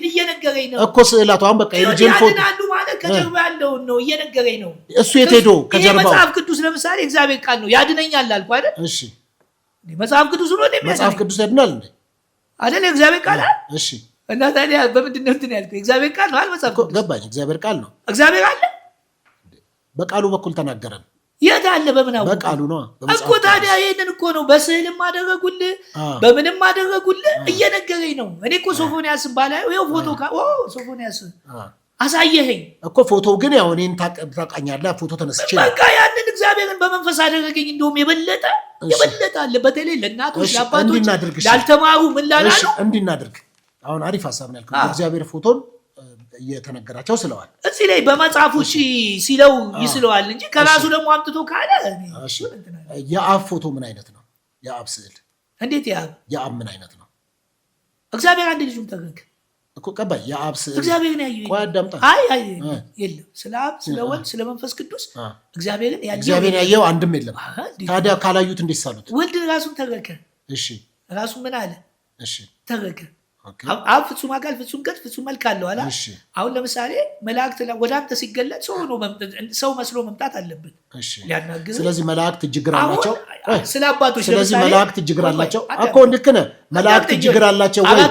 እየነገረኝ ነው እኮ ስዕላቱ አሁን በቃ የልጅን ፎቶ ያድናሉ ማለት ከጀርባ ያለውን ነው እየነገረኝ ነው። እሱ የት ሄዶ ከጀርባው መጽሐፍ ቅዱስ ለምሳሌ እግዚአብሔር ቃል ነው ያድነኛል አልኩ አይደል? እሺ መጽሐፍ ቅዱስ ነው እንደሚያድነኝ መጽሐፍ ቅዱስ ያድናል እንዴ አይደል? እግዚአብሔር ቃል እሺ እና ታዲያ በምንድን ነው እንትን ያልከው? እግዚአብሔር ቃል ነው አልመጽሐፍ ቅዱስ ገባኝ። እግዚአብሔር ቃል ነው። እግዚአብሔር አለ በቃሉ በኩል ተናገረን። የት አለ? በምን አውቀው? በቃሉ ነው እኮ ታዲያ ይሄንን እኮ ነው በስዕልም አደረጉልህ በምንም አደረጉልህ እየነገረኝ ነው። እኔ እኮ ሶፎንያስን ባላየው ይኸው ፎቶ ሶፎንያስ አሳየኸኝ እኮ ፎቶ ግን ያው እኔን ታውቃኛለህ። ፎቶ ተነስቼ በቃ ያንን እግዚአብሔርን በመንፈስ አደረገኝ። እንደውም የበለጠ አለ። በተለይ ለእናቶች ለአባቶች ላልተማሩ ምን ላላሉ እንዲናደርግ አሁን አሪፍ ሀሳብ ነው ያልከው። እግዚአብሔር ፎቶን እየተነገራቸው ስለዋል እዚህ ላይ በመጽሐፎች ሲለው ይስለዋል እንጂ ከራሱ ደግሞ አምጥቶ ካለ የአብ ፎቶ ምን አይነት ነው? የአብ ስዕል እንዴት የአብ ምን አይነት ነው? እግዚአብሔር አንድ ልጁን ተገኘ እኮ ቀባይ የአብ ስዕል እግዚአብሔርን ያየው ቆይ አዳምጣ። አይ የለም ስለ አብ ስለ ወልድ ስለ መንፈስ ቅዱስ እግዚአብሔርን ያየው አንድም የለም። ታዲያ ካላዩት እንዴት ሳሉት? ወልድ ራሱን ተረከ። እሺ ራሱ ምን አለ? እሺ ተረከ። አብ ፍጹም አካል ፍጹም ገጽ ፍጹም መልክ አለው አላ። አሁን ለምሳሌ መላእክት ወደ አንተ ሲገለጥ ሰው መስሎ መምጣት አለበት ሊያናግር። ስለዚህ መላእክት እጅግር አላቸው። ስለ አባቶች ስለዚህ መላእክት እጅግር አላቸው እኮ ልክ ነህ። መላእክት እጅግር አላቸው ወይ?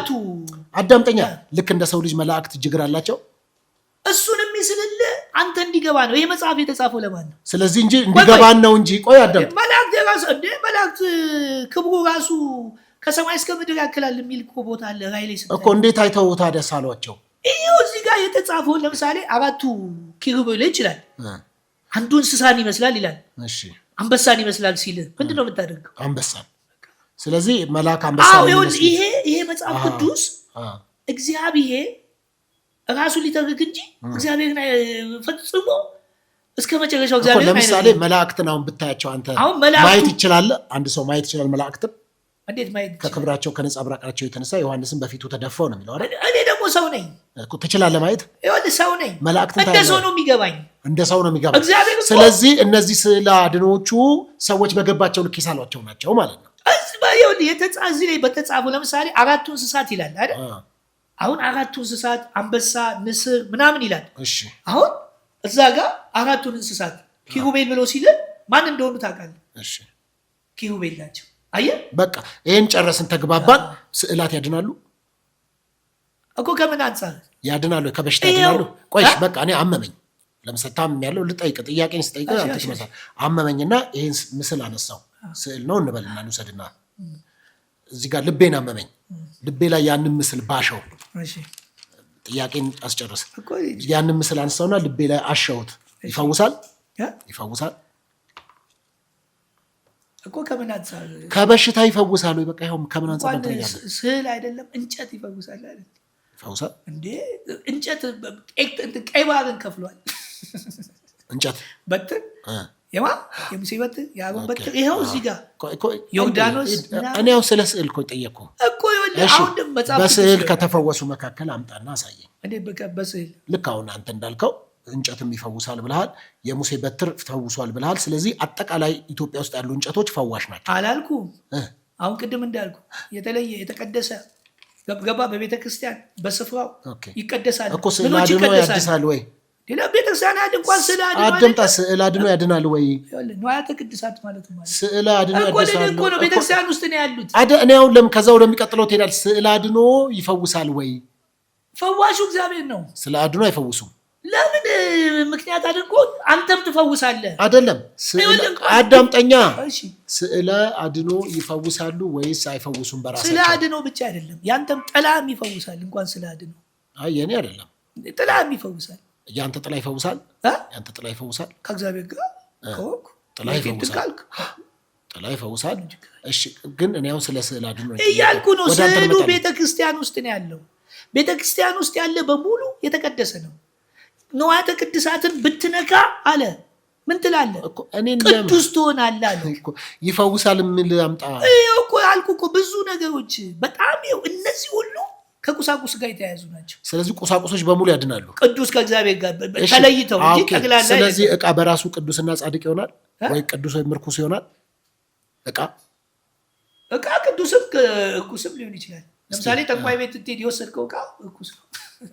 አዳምጠኛ። ልክ እንደ ሰው ልጅ መላእክት እጅግር አላቸው። እሱን የሚስልልህ አንተ እንዲገባ ነው። ይሄ መጽሐፍ የተጻፈው ለማን ነው? ስለዚህ እንጂ እንዲገባን ነው እንጂ። ቆይ አዳምጥ። መላእክት ክብሩ ራሱ ከሰማይ እስከ ምድር ያክላል የሚል እኮ ቦታ አለ ራእይ ላይ እኮ። እንዴት አይተው ታዲያ ሳሏቸው? ይሄው እዚህ ጋር የተጻፈውን ለምሳሌ አራቱ ኪሩቤል ይችላል አንዱ እንስሳን ይመስላል ይላል። እሺ አንበሳን ይመስላል ሲል ምንድነው የምታደርገው? አንበሳን። ስለዚህ መልአክ አንበሳ ነው። ይሄ መጽሐፍ ቅዱስ እግዚአብሔር ራሱ ሊተርክ እንጂ እግዚአብሔርን ፈጽሞ እስከ መጨረሻው እግዚአብሔር ለምሳሌ መላእክትን አሁን ብታያቸው አንተ ማየት ይችላል? አንድ ሰው ማየት ይችላል መላእክትን? እንዴት ማየት? ከክብራቸው ከነጸብራቃቸው የተነሳ ዮሐንስን በፊቱ ተደፋው ነው የሚለው አይደል? እኔ ደግሞ ሰው ነኝ እኮ ትችላለህ ማየት? ይኸውልህ ሰው ነኝ። መላእክትን እንደ ሰው ነው የሚገባኝ። እንደ ሰው ነው የሚገባኝ። ስለዚህ እነዚህ ስዕለ አድኖቹ ሰዎች በገባቸው ልክ የሳሏቸው ናቸው ማለት ነው። እዚህ ላይ በተጻፈው ለምሳሌ አራቱ እንስሳት ይላል አይደል? አሁን አራቱ እንስሳት አንበሳ፣ ንስር ምናምን ይላል። አሁን እዛ ጋር አራቱን እንስሳት ኪሩቤል ብሎ ሲል ማን እንደሆኑ ታውቃለህ? ኪሩቤል ናቸው። አየህ በቃ ይሄን ጨረስን፣ ተግባባን። ስዕላት ያድናሉ እኮ ከምን አንጻር ያድናሉ? ከበሽታ ያድናሉ? ቆይሽ በቃ እኔ አመመኝ፣ ለምሳሌ ታምም ያለው ልጠይቅ፣ ጥያቄን ስጠይቅ አትመሳል። አመመኝና ይሄን ምስል አነሳው፣ ስዕል ነው እንበልና እንውሰድና እዚህ ጋር ልቤን አመመኝ፣ ልቤ ላይ ያንን ምስል ባሸው፣ ጥያቄን አስጨርስ። ያንን ምስል አነሳውና ልቤ ላይ አሸውት፣ ይፈውሳል? ይፈውሳል እኮ ከምን አንጻር? ከበሽታ ይፈውሳል ወይ? በቃ ይሄው ከምን አንጻር ነው? ስዕል አይደለም እንጨት ይፈውሳል አይደል? ይፈውሳል እንዴ? እንጨት ቀይ ባህርን ከፍሏል። እንጨት በትር የሙሴ በትር የአሮን በትር ይኸው እዚህ ጋር ዮርዳኖስ። እኔ ያው ስለ ስዕል እኮ ጠየቅኩ እኮ። በስዕል ከተፈወሱ መካከል አምጣና አሳየኝ። እንዴ በስዕል ልክ አሁን አንተ እንዳልከው እንጨትም ይፈውሳል ብለሃል፣ የሙሴ በትር ፈውሷል ብለሃል። ስለዚህ አጠቃላይ ኢትዮጵያ ውስጥ ያሉ እንጨቶች ፈዋሽ ናቸው አላልኩም? አሁን ቅድም እንዳልኩ የተለየ የተቀደሰ ገባ በቤተ ክርስቲያን በስፍራው ይቀደሳል እኮ። ስዕል አድኖ ያድሳል ወይ? ሌላ ቤተክርስቲያን እንኳን ስዕል አድኖ አደምጣ። ስዕል አድኖ ያድናል ወይ? ንዋያተ ቅድሳት ማለት ማለት ስዕል አድኖ ያድሳል እኮ ነው። ቤተክርስቲያን ውስጥ ነው ያሉት። እኔ አሁን ከዛው ለሚቀጥለው ትሄዳል። ስዕል አድኖ ይፈውሳል ወይ? ፈዋሹ እግዚአብሔር ነው። ስዕል አድኖ አይፈውሱም። ለምን ምክንያት አድርጎ አንተም ትፈውሳለህ? አይደለም አዳምጠኛ። ስዕለ አድኖ ይፈውሳሉ ወይስ አይፈውሱም? በራሳቸው ስዕለ አድኖ ብቻ አይደለም፣ ያንተም ጥላም ይፈውሳል። እንኳን ስዕለ አድኖ አይ የኔ አይደለም፣ ጥላም ይፈውሳል። ያንተ ጥላ ይፈውሳል። ያንተ ጥላ ይፈውሳል። ከእግዚአብሔር ጋር ጥላ ይፈውሳል። ጥላ ይፈውሳል። እሺ፣ ግን እኔ ያው ስለ ስዕለ አድኖ እያልኩ ነው። ስዕሉ ቤተክርስቲያን ውስጥ ነው ያለው። ቤተክርስቲያን ውስጥ ያለ በሙሉ የተቀደሰ ነው። ንዋያተ ቅድሳትን ብትነካ አለ ምን ትላለህ? ቅዱስ ትሆናለህ አለ። ይፈውሳል ምን አምጣ እኮ አልኩ እኮ ብዙ ነገሮች በጣም እነዚህ ሁሉ ከቁሳቁስ ጋር የተያያዙ ናቸው። ስለዚህ ቁሳቁሶች በሙሉ ያድናሉ ቅዱስ ከእግዚአብሔር ጋር ተለይተው እንጂ ጠቅላላ። ስለዚህ ዕቃ በራሱ ቅዱስና ጻድቅ ይሆናል ወይ ቅዱስ ወይ ምርኩስ ይሆናል? ዕቃ ቅዱስም እርኩስም ሊሆን ይችላል። ለምሳሌ ጠንቋይ ቤት ስትሄድ የወሰድከው ዕቃ እርኩስ ነው።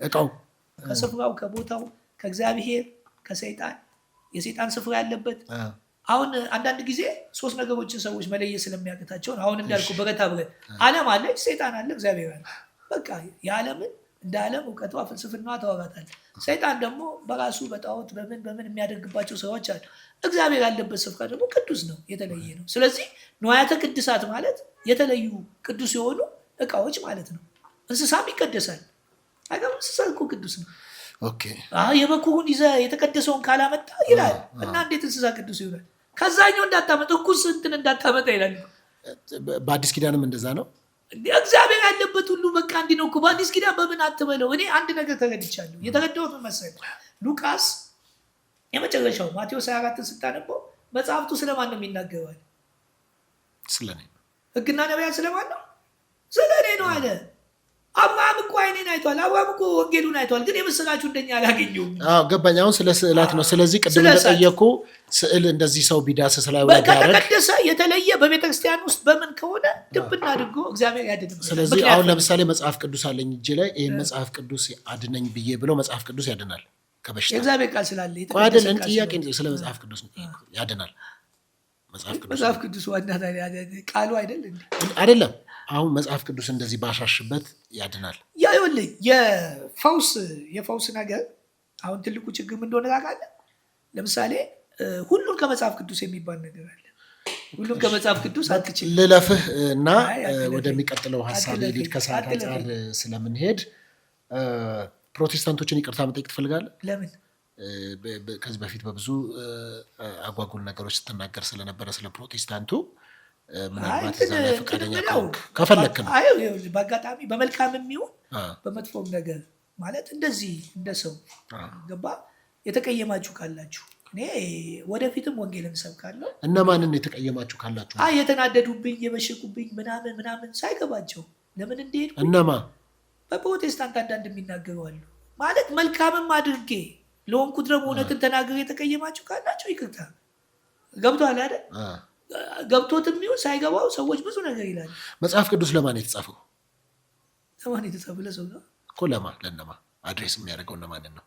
ዕቃው ከስፍራው ከቦታው ከእግዚአብሔር ከሰይጣን የሰይጣን ስፍራ ያለበት። አሁን አንዳንድ ጊዜ ሶስት ነገሮችን ሰዎች መለየት ስለሚያቅታቸው አሁን እንዳልኩ ብረታ ብረት ዓለም አለች፣ ሰይጣን አለ፣ እግዚአብሔር አለ። በቃ የዓለምን እንደ ዓለም እውቀቷ ፍልስፍናዋ ታወራታል። ሰይጣን ደግሞ በራሱ በጣዖት በምን የሚያደርግባቸው ሰዎች አሉ። እግዚአብሔር ያለበት ስፍራ ደግሞ ቅዱስ ነው፣ የተለየ ነው። ስለዚህ ንዋያተ ቅድሳት ማለት የተለዩ ቅዱስ የሆኑ እቃዎች ማለት ነው። እንስሳም ይቀደሳል። እንስሳ እኮ ቅዱስ ነው። የበኩሩን ይዘህ የተቀደሰውን ካላመጣ ይላል እና እንዴት እንስሳ ቅዱስ ይሆናል? ከዛኛው እንዳታመጣ እኩስ እንትን እንዳታመጣ ይላል። በአዲስ ኪዳንም እንደዛ ነው። እግዚአብሔር ያለበት ሁሉ በቃ እንዲህ ነው እኮ። በአዲስ ኪዳን በምን አትበለው። እኔ አንድ ነገር ተረድቻለሁ። የተረዳሁት ምን መሰለህ? ሉቃስ የመጨረሻው ማቴዎስ 24ን ስታነበው መጽሐፍቱ ስለማን ነው የሚናገረው? ስለኔ። ሕግና ነቢያት ስለማን ነው? ስለ እኔ ነው አለ። አብርሃም እኮ አይኔን አይቷል። አብርሃም እኮ ወንጌሉን አይቷል። ግን የምስራችሁ እንደኛ አላገኘውም። ገባኝ። አሁን ስለ ስዕላት ነው። ስለዚህ ቅድም እንደጠየኩ ስዕል እንደዚህ ሰው ቢዳስስ ላይ ከተቀደሰ የተለየ በቤተክርስቲያን ውስጥ በምን ከሆነ ድብና አድርጎ እግዚአብሔር ያድናል። ስለዚህ አሁን ለምሳሌ መጽሐፍ ቅዱስ አለኝ እጄ ላይ ይህን መጽሐፍ ቅዱስ አድነኝ ብዬ ብለው መጽሐፍ ቅዱስ ያድናል ከበሽታ። የእግዚአብሔር ቃል ስላለ አይደል? ጥያቄ ስለ መጽሐፍ ቅዱስ ያድናል። መጽሐፍ ቅዱስ ዋና ቃሉ አይደል? አይደለም። አሁን መጽሐፍ ቅዱስ እንደዚህ ባሻሽበት ያድናል። ይኸውልህ የፈውስ ነገር አሁን ትልቁ ችግር ምን እንደሆነ ታውቃለህ? ለምሳሌ ሁሉን ከመጽሐፍ ቅዱስ የሚባል ነገር አለ። ሁሉም ከመጽሐፍ ቅዱስ አትችልም። ልለፍህ እና ወደሚቀጥለው ሀሳብ ሊድ ከሰዓት አንጻር ስለምንሄድ ፕሮቴስታንቶችን ይቅርታ መጠየቅ ትፈልጋለህ? ለምን? ከዚህ በፊት በብዙ አጓጉል ነገሮች ስትናገር ስለነበረ ስለ ፕሮቴስታንቱ ምናልባት እዛ ላይ ፈቃደኛ ከፈለክ ነው። በአጋጣሚ በመልካም የሚሆን በመጥፎም ነገር ማለት እንደዚህ እንደ ሰው ገባ የተቀየማችሁ ካላችሁ እኔ ወደፊትም ወንጌልን ሰብካለሁ። እነማንን የተቀየማችሁ ካላችሁ? የተናደዱብኝ የበሸቁብኝ ምናምን ሳይገባቸው ለምን እንደሄድኩ እነማ በፕሮቴስታንት አንዳንድ የሚናገሩ አሉ። ማለት መልካምም አድርጌ ለሆንኩት ደግሞ እውነትን ተናግሬ የተቀየማችሁ ካላችሁ ይቅርታ። ገብቶሃል አይደል? ገብቶትም ይሁን ሳይገባው ሰዎች ብዙ ነገር ይላሉ። መጽሐፍ ቅዱስ ለማን የተጻፈው? ለማን የተጻፈው? ለሰው ነው እኮ። ለነማ አድሬስ የሚያደርገው እነማንን ነው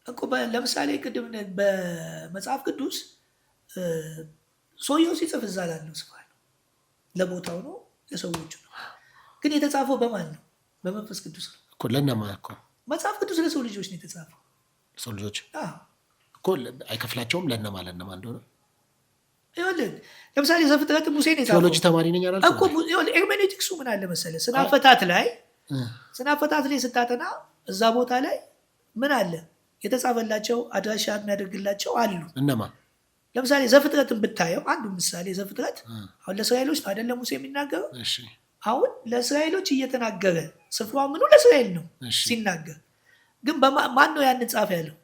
እኮ? ለምሳሌ ቅድም በመጽሐፍ ቅዱስ ሰውየው ሲጽፍ እዛ ላለው ስፋ ነው፣ ለቦታው ነው፣ ለሰዎቹ ነው። ግን የተጻፈው በማን ነው? በመንፈስ ቅዱስ ነው እኮ። ለነማ እኮ መጽሐፍ ቅዱስ ለሰው ልጆች ነው የተጻፈው። ለሰው ልጆች እኮ አይከፍላቸውም። ለነማ እንደሆነ ይኸውልህ ለምሳሌ ዘፍጥረት ሙሴ ነው የጻፈው። ቴዎሎጂ ተማሪ ነኝ አላልኩም እኮ። ይኸውልህ ኤርሜኔቲክሱ ምን አለ መሰለህ? ስናፈታት ላይ ስታጠና እዛ ቦታ ላይ ምን አለ የተጻፈላቸው አድራሻ የሚያደርግላቸው አሉ። እነማ? ለምሳሌ ዘፍጥረትን ብታየው አንዱ ምሳሌ ዘፍጥረት አሁን ለእስራኤሎች ነው አይደለም ሙሴ የሚናገረው። አሁን ለእስራኤሎች እየተናገረ ስፍራው ምኑ ለእስራኤል ነው ሲናገር፣ ግን ማን ነው ያንን ጻፍ ያለው?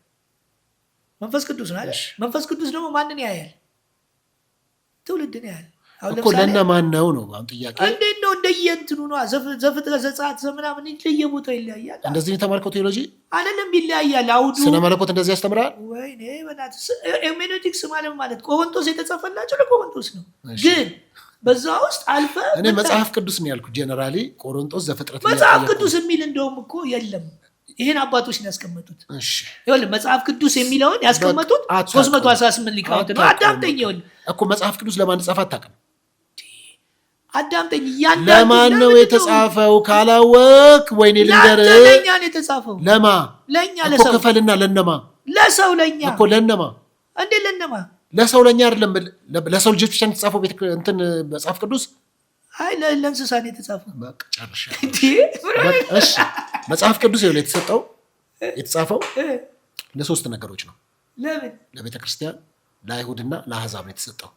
መንፈስ ቅዱስ ነው አይደል? መንፈስ ቅዱስ ደግሞ ማንን ያያል? ትውልድን ያህል እኮ። ለእነማን ነው አሁን ጥያቄ? እንዴት ነው እንደየእንትኑ ነው። ዘፍጥረት ዘጸአት ምናምን እንደየቦታው ይለያያል። እንደዚህ የተማርከው ቴዎሎጂ አይደለም? ይለያያል አውዱ። ስነ መለኮት እንደዚህ ያስተምራል። ወይኔ በእናትህ ኤርሜኔቲክስ ማለት ቆሮንቶስ የተጻፈላቸው ለቆሮንቶስ ነው። ግን በዛ ውስጥ አልፈ እኔ መጽሐፍ ቅዱስ ነው ያልኩት። ጀነራሊ ቆሮንቶስ ዘፍጥረት መጽሐፍ ቅዱስ የሚል እንደውም እኮ የለም። ይሄን አባቶች ነው ያስቀመጡት። ይኸውልህ መጽሐፍ ቅዱስ የሚለውን ያስቀመጡት 318 ሊቃውንት ነው። አዳምጠኝ። ይኸውልህ እኮ መጽሐፍ ቅዱስ ለማን ተጻፈ አታውቅም? አዳምጠኝ። ለማን ነው የተጻፈው ካላወቅ ወይኔ ልንገርህ። ለእኛ ነው የተጻፈው። ለእኛ ለሰው ክፈልና ለነማ? ለሰው ለእኛ እኮ። ለነማ? እንዴ ለነማ? ለሰው ለእኛ አይደለም። ለሰው ልጆች ብቻ ነው የተጻፈው እንትን መጽሐፍ ቅዱስ። አይ ለእንስሳ ነው የተጻፈው። በቃ ጨርሻለሁ። እሺ መጽሐፍ ቅዱስ የተጻፈው ለሶስት ነገሮች ነው። ለምን? ለቤተ ክርስቲያን፣ ለአይሁድና ለአሕዛብ ነው የተሰጠው።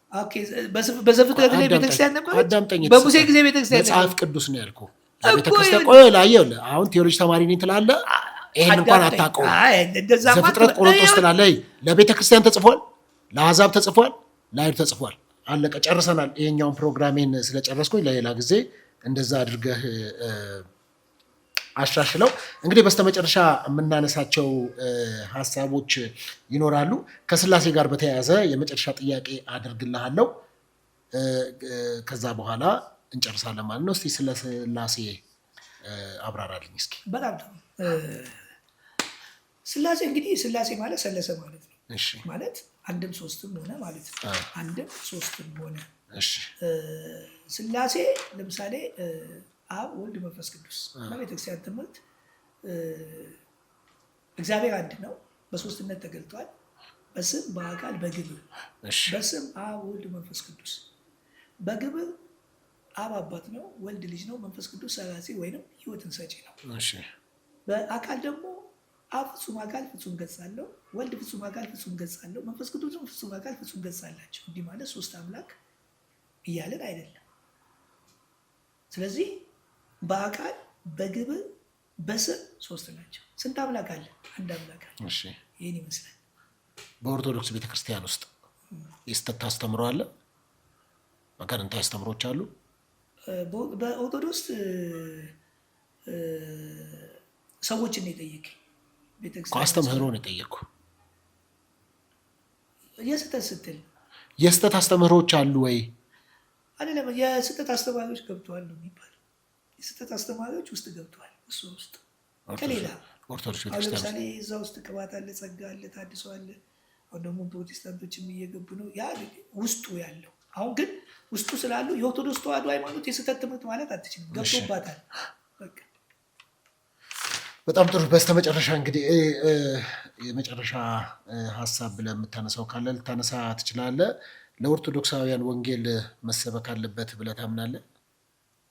በዘፍጥረት ላይ ቤተክርስቲያን ነበር። አዳምጠኝ። በሙሴ ጊዜ ቤተክርስቲያን መጽሐፍ ቅዱስ ነው ያልኩህ። ለቤተክርስቲያን ቆይ ላየውልህ አሁን ቴዎሎጂ ተማሪ ነኝ ትላለህ። ይሄን እንኳን አታውቀውም። ዘፍጥረት ቆሮንቶስ ትላለህ። ለቤተክርስቲያን ተጽፏል፣ ለአሕዛብ ተጽፏል፣ ለአይሁድ ተጽፏል። አለቀ፣ ጨርሰናል። ይሄኛውን ፕሮግራሜን ስለጨረስኩኝ ለሌላ ጊዜ እንደዛ አድርገህ አሻሽለው። እንግዲህ በስተመጨረሻ የምናነሳቸው ሀሳቦች ይኖራሉ። ከስላሴ ጋር በተያያዘ የመጨረሻ ጥያቄ አድርግልሃለሁ። ከዛ በኋላ እንጨርሳለን ማለት ነው። እስቲ ስለ ስላሴ አብራራልኝ እስኪ። በጣም ጥሩ። ስላሴ እንግዲህ ስላሴ ማለት ሰለሰ ማለት ነው። ማለት አንድም ሶስትም ሆነ ማለት ነው። አንድም ሶስትም ሆነ ስላሴ ለምሳሌ አብ ወልድ መንፈስ ቅዱስ በቤተክርስቲያን ትምህርት እግዚአብሔር አንድ ነው፣ በሶስትነት ተገልጧል። በስም በአካል በግብር። በስም አብ ወልድ መንፈስ ቅዱስ፣ በግብር አብ አባት ነው፣ ወልድ ልጅ ነው፣ መንፈስ ቅዱስ ሰራጺ ወይንም ህይወትን ሰጪ ነው። በአካል ደግሞ አብ ፍጹም አካል ፍጹም ገጽ አለው፣ ወልድ ፍጹም አካል ፍጹም ገጽ አለው፣ መንፈስ ቅዱስ ፍጹም አካል ፍጹም ገጽ አላቸው። እንዲህ ማለት ሶስት አምላክ እያለን አይደለም። ስለዚህ በአካል በግብር በስም ሶስት ናቸው። ስንት አምላክ አለ? አንድ አምላክ አለ። ይህን ይመስላል። በኦርቶዶክስ ቤተክርስቲያን ውስጥ የስተት አስተምሮ አለ፣ መካንንታዊ አስተምሮች አሉ። በኦርቶዶክስ ሰዎችን ነው የጠየቀኝ። ቤተክርስቲያን አስተምህሮ ነው የጠየቅኩ። የስተት ስትል የስተት አስተምህሮች አሉ ወይ? አይደለም፣ የስተት አስተማሪዎች ገብተዋል ነው የሚባለው። የስተት አስተማሪዎች ውስጥ ገብተዋል። እሱ ውስጥ ከሌላ ኦርቶዶክስ አሁን ቤተክርስቲያን ለምሳሌ እዛ ውስጥ ቅባት አለ፣ ጸጋ አለ፣ ታድሶ አለ። አሁን ደግሞ ፕሮቴስታንቶችም እየገቡ ነው። ያ ውስጡ ያለው አሁን ግን ውስጡ ስላሉ የኦርቶዶክስ ተዋሕዶ ሃይማኖት የስተት ትምህርት ማለት አትችልም፣ ገብቶባታል። በቃ በጣም ጥሩ። በስተመጨረሻ እንግዲህ የመጨረሻ ሀሳብ ብለህ የምታነሳው ካለ ልታነሳ ትችላለህ። ለኦርቶዶክሳውያን ወንጌል መሰበክ አለበት ብለህ ታምናለህ?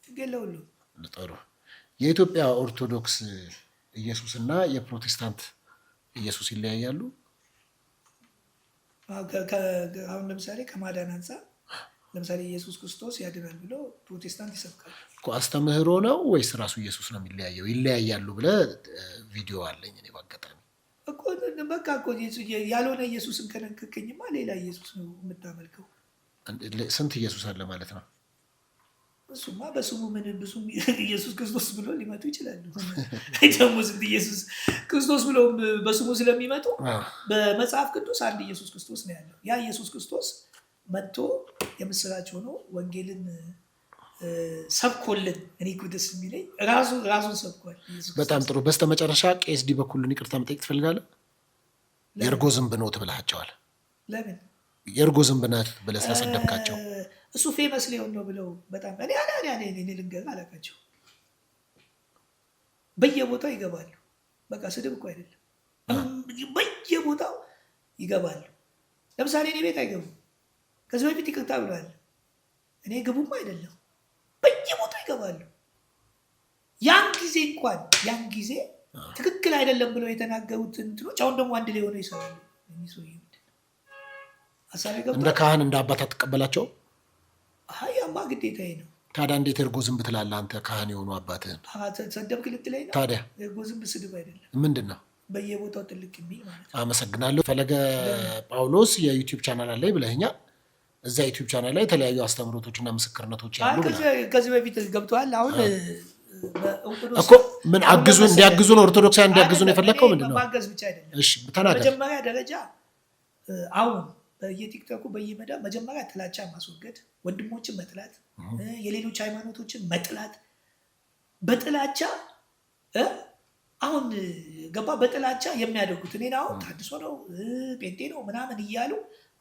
ገለውሉ ጥሩ። የኢትዮጵያ ኦርቶዶክስ ኢየሱስ እና የፕሮቴስታንት ኢየሱስ ይለያያሉ? አሁን ለምሳሌ ከማዳን አንጻር ለምሳሌ ኢየሱስ ክርስቶስ ያድናል ብሎ ፕሮቴስታንት ይሰብካል። አስተምህሮ ነው ወይስ ራሱ ኢየሱስ ነው የሚለያየው? ይለያያሉ ብለህ ቪዲዮ አለኝ እኔ በአጋጣሚ እኮ በቃ እኮ ያልሆነ ኢየሱስን ከነከከኝማ ሌላ ኢየሱስ ነው የምታመልከው። ስንት ኢየሱስ አለ ማለት ነው? እሱማ በስሙ ምን ብዙ ኢየሱስ ክርስቶስ ብሎ ሊመጡ ይችላሉ። ደግሞ ስንት ኢየሱስ ክርስቶስ ብሎ በስሙ ስለሚመጡ በመጽሐፍ ቅዱስ አንድ ኢየሱስ ክርስቶስ ነው ያለው። ያ ኢየሱስ ክርስቶስ መጥቶ የምስራች ሆኖ ወንጌልን ሰብኮልን። እኔ እኮ ደስ የሚለኝ ራሱን ሰብኳል። በጣም ጥሩ። በስተመጨረሻ ቄስ ዲበኩልን ይቅርታ መጠየቅ ትፈልጋለህ? የእርጎ ዝንብ ነው ትብላቸዋል። ለምን የእርጎ ዝንብ ናት ብለህ ስለሰደብካቸው? እሱ ፌመስ ሊሆን ነው ብለው በጣም እኔ ልንገርህ አላውቃቸው። በየቦታው ይገባሉ። በቃ ስድብ እኮ አይደለም፣ በየቦታው ይገባሉ። ለምሳሌ እኔ ቤት አይገቡም። ከዚህ በፊት ይቅርታ ብለዋል። እኔ ግቡም አይደለም፣ በየቦታው ይገባሉ። ያን ጊዜ ትክክል አይደለም ብለው የተናገሩት እንትኖች አሁን ደግሞ አንድ ላይ ሆነው ይሰራሉ። እንደ ካህን እንደ አባት አትቀበላቸው? ያማ ግዴታዬ ነው። ታዲያ እንዴት እርጎ ዝንብ ትላለህ አንተ ካህን የሆኑ አባትህን? ሰደብክ ልትለኝ ነው? ታዲያ እርጎ ዝንብ ስድብ አይደለም። ምንድን ነው? በየቦታው ትልቅ የሚል ማለት ነው። አመሰግናለሁ። ፈለገ ጳውሎስ የዩቲዩብ ቻናል አለኝ ብለኸኛል። እዛ ዩቲዩብ ቻናል ላይ የተለያዩ አስተምሮቶችና ምስክርነቶች ያሉ ከዚህ በፊት ገብተዋል። አሁን እኮ ምን እንዲያግዙ ነው? ኦርቶዶክሳውያን እንዲያግዙ ነው የፈለግከው? ምንድን ነው? ማገዝ ብቻ አይደለም። እሺ ተናገር። መጀመሪያ ደረጃ አሁን በየቲክቶኩ በየመዳ መጀመሪያ ጥላቻ ማስወገድ፣ ወንድሞችን መጥላት፣ የሌሎች ሃይማኖቶችን መጥላት። በጥላቻ አሁን ገባ በጥላቻ የሚያደርጉት እኔን አሁን ታድሶ ነው ጴንጤ ነው ምናምን እያሉ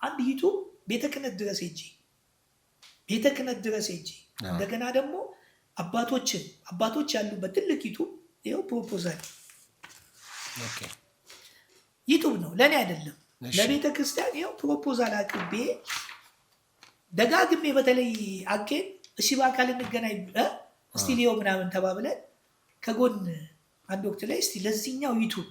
አንድ ዩቱብ ቤተ ክህነት ድረስ ሄጄ እንደገና ደግሞ አባቶች ያሉበት ትልቅ ዩቱብ ይኸው ፕሮፖዛል ዩቱብ ነው፣ ለእኔ አይደለም ለቤተ ክርስቲያን ይኸው ፕሮፖዛል አቅርቤ ደጋግሜ በተለይ አኬን እሺ በአካል እንገናኝ እስቲ ሊየው ምናምን ተባብለን ከጎን አንድ ወቅት ላይ እስቲ ለዚህኛው ዩቱብ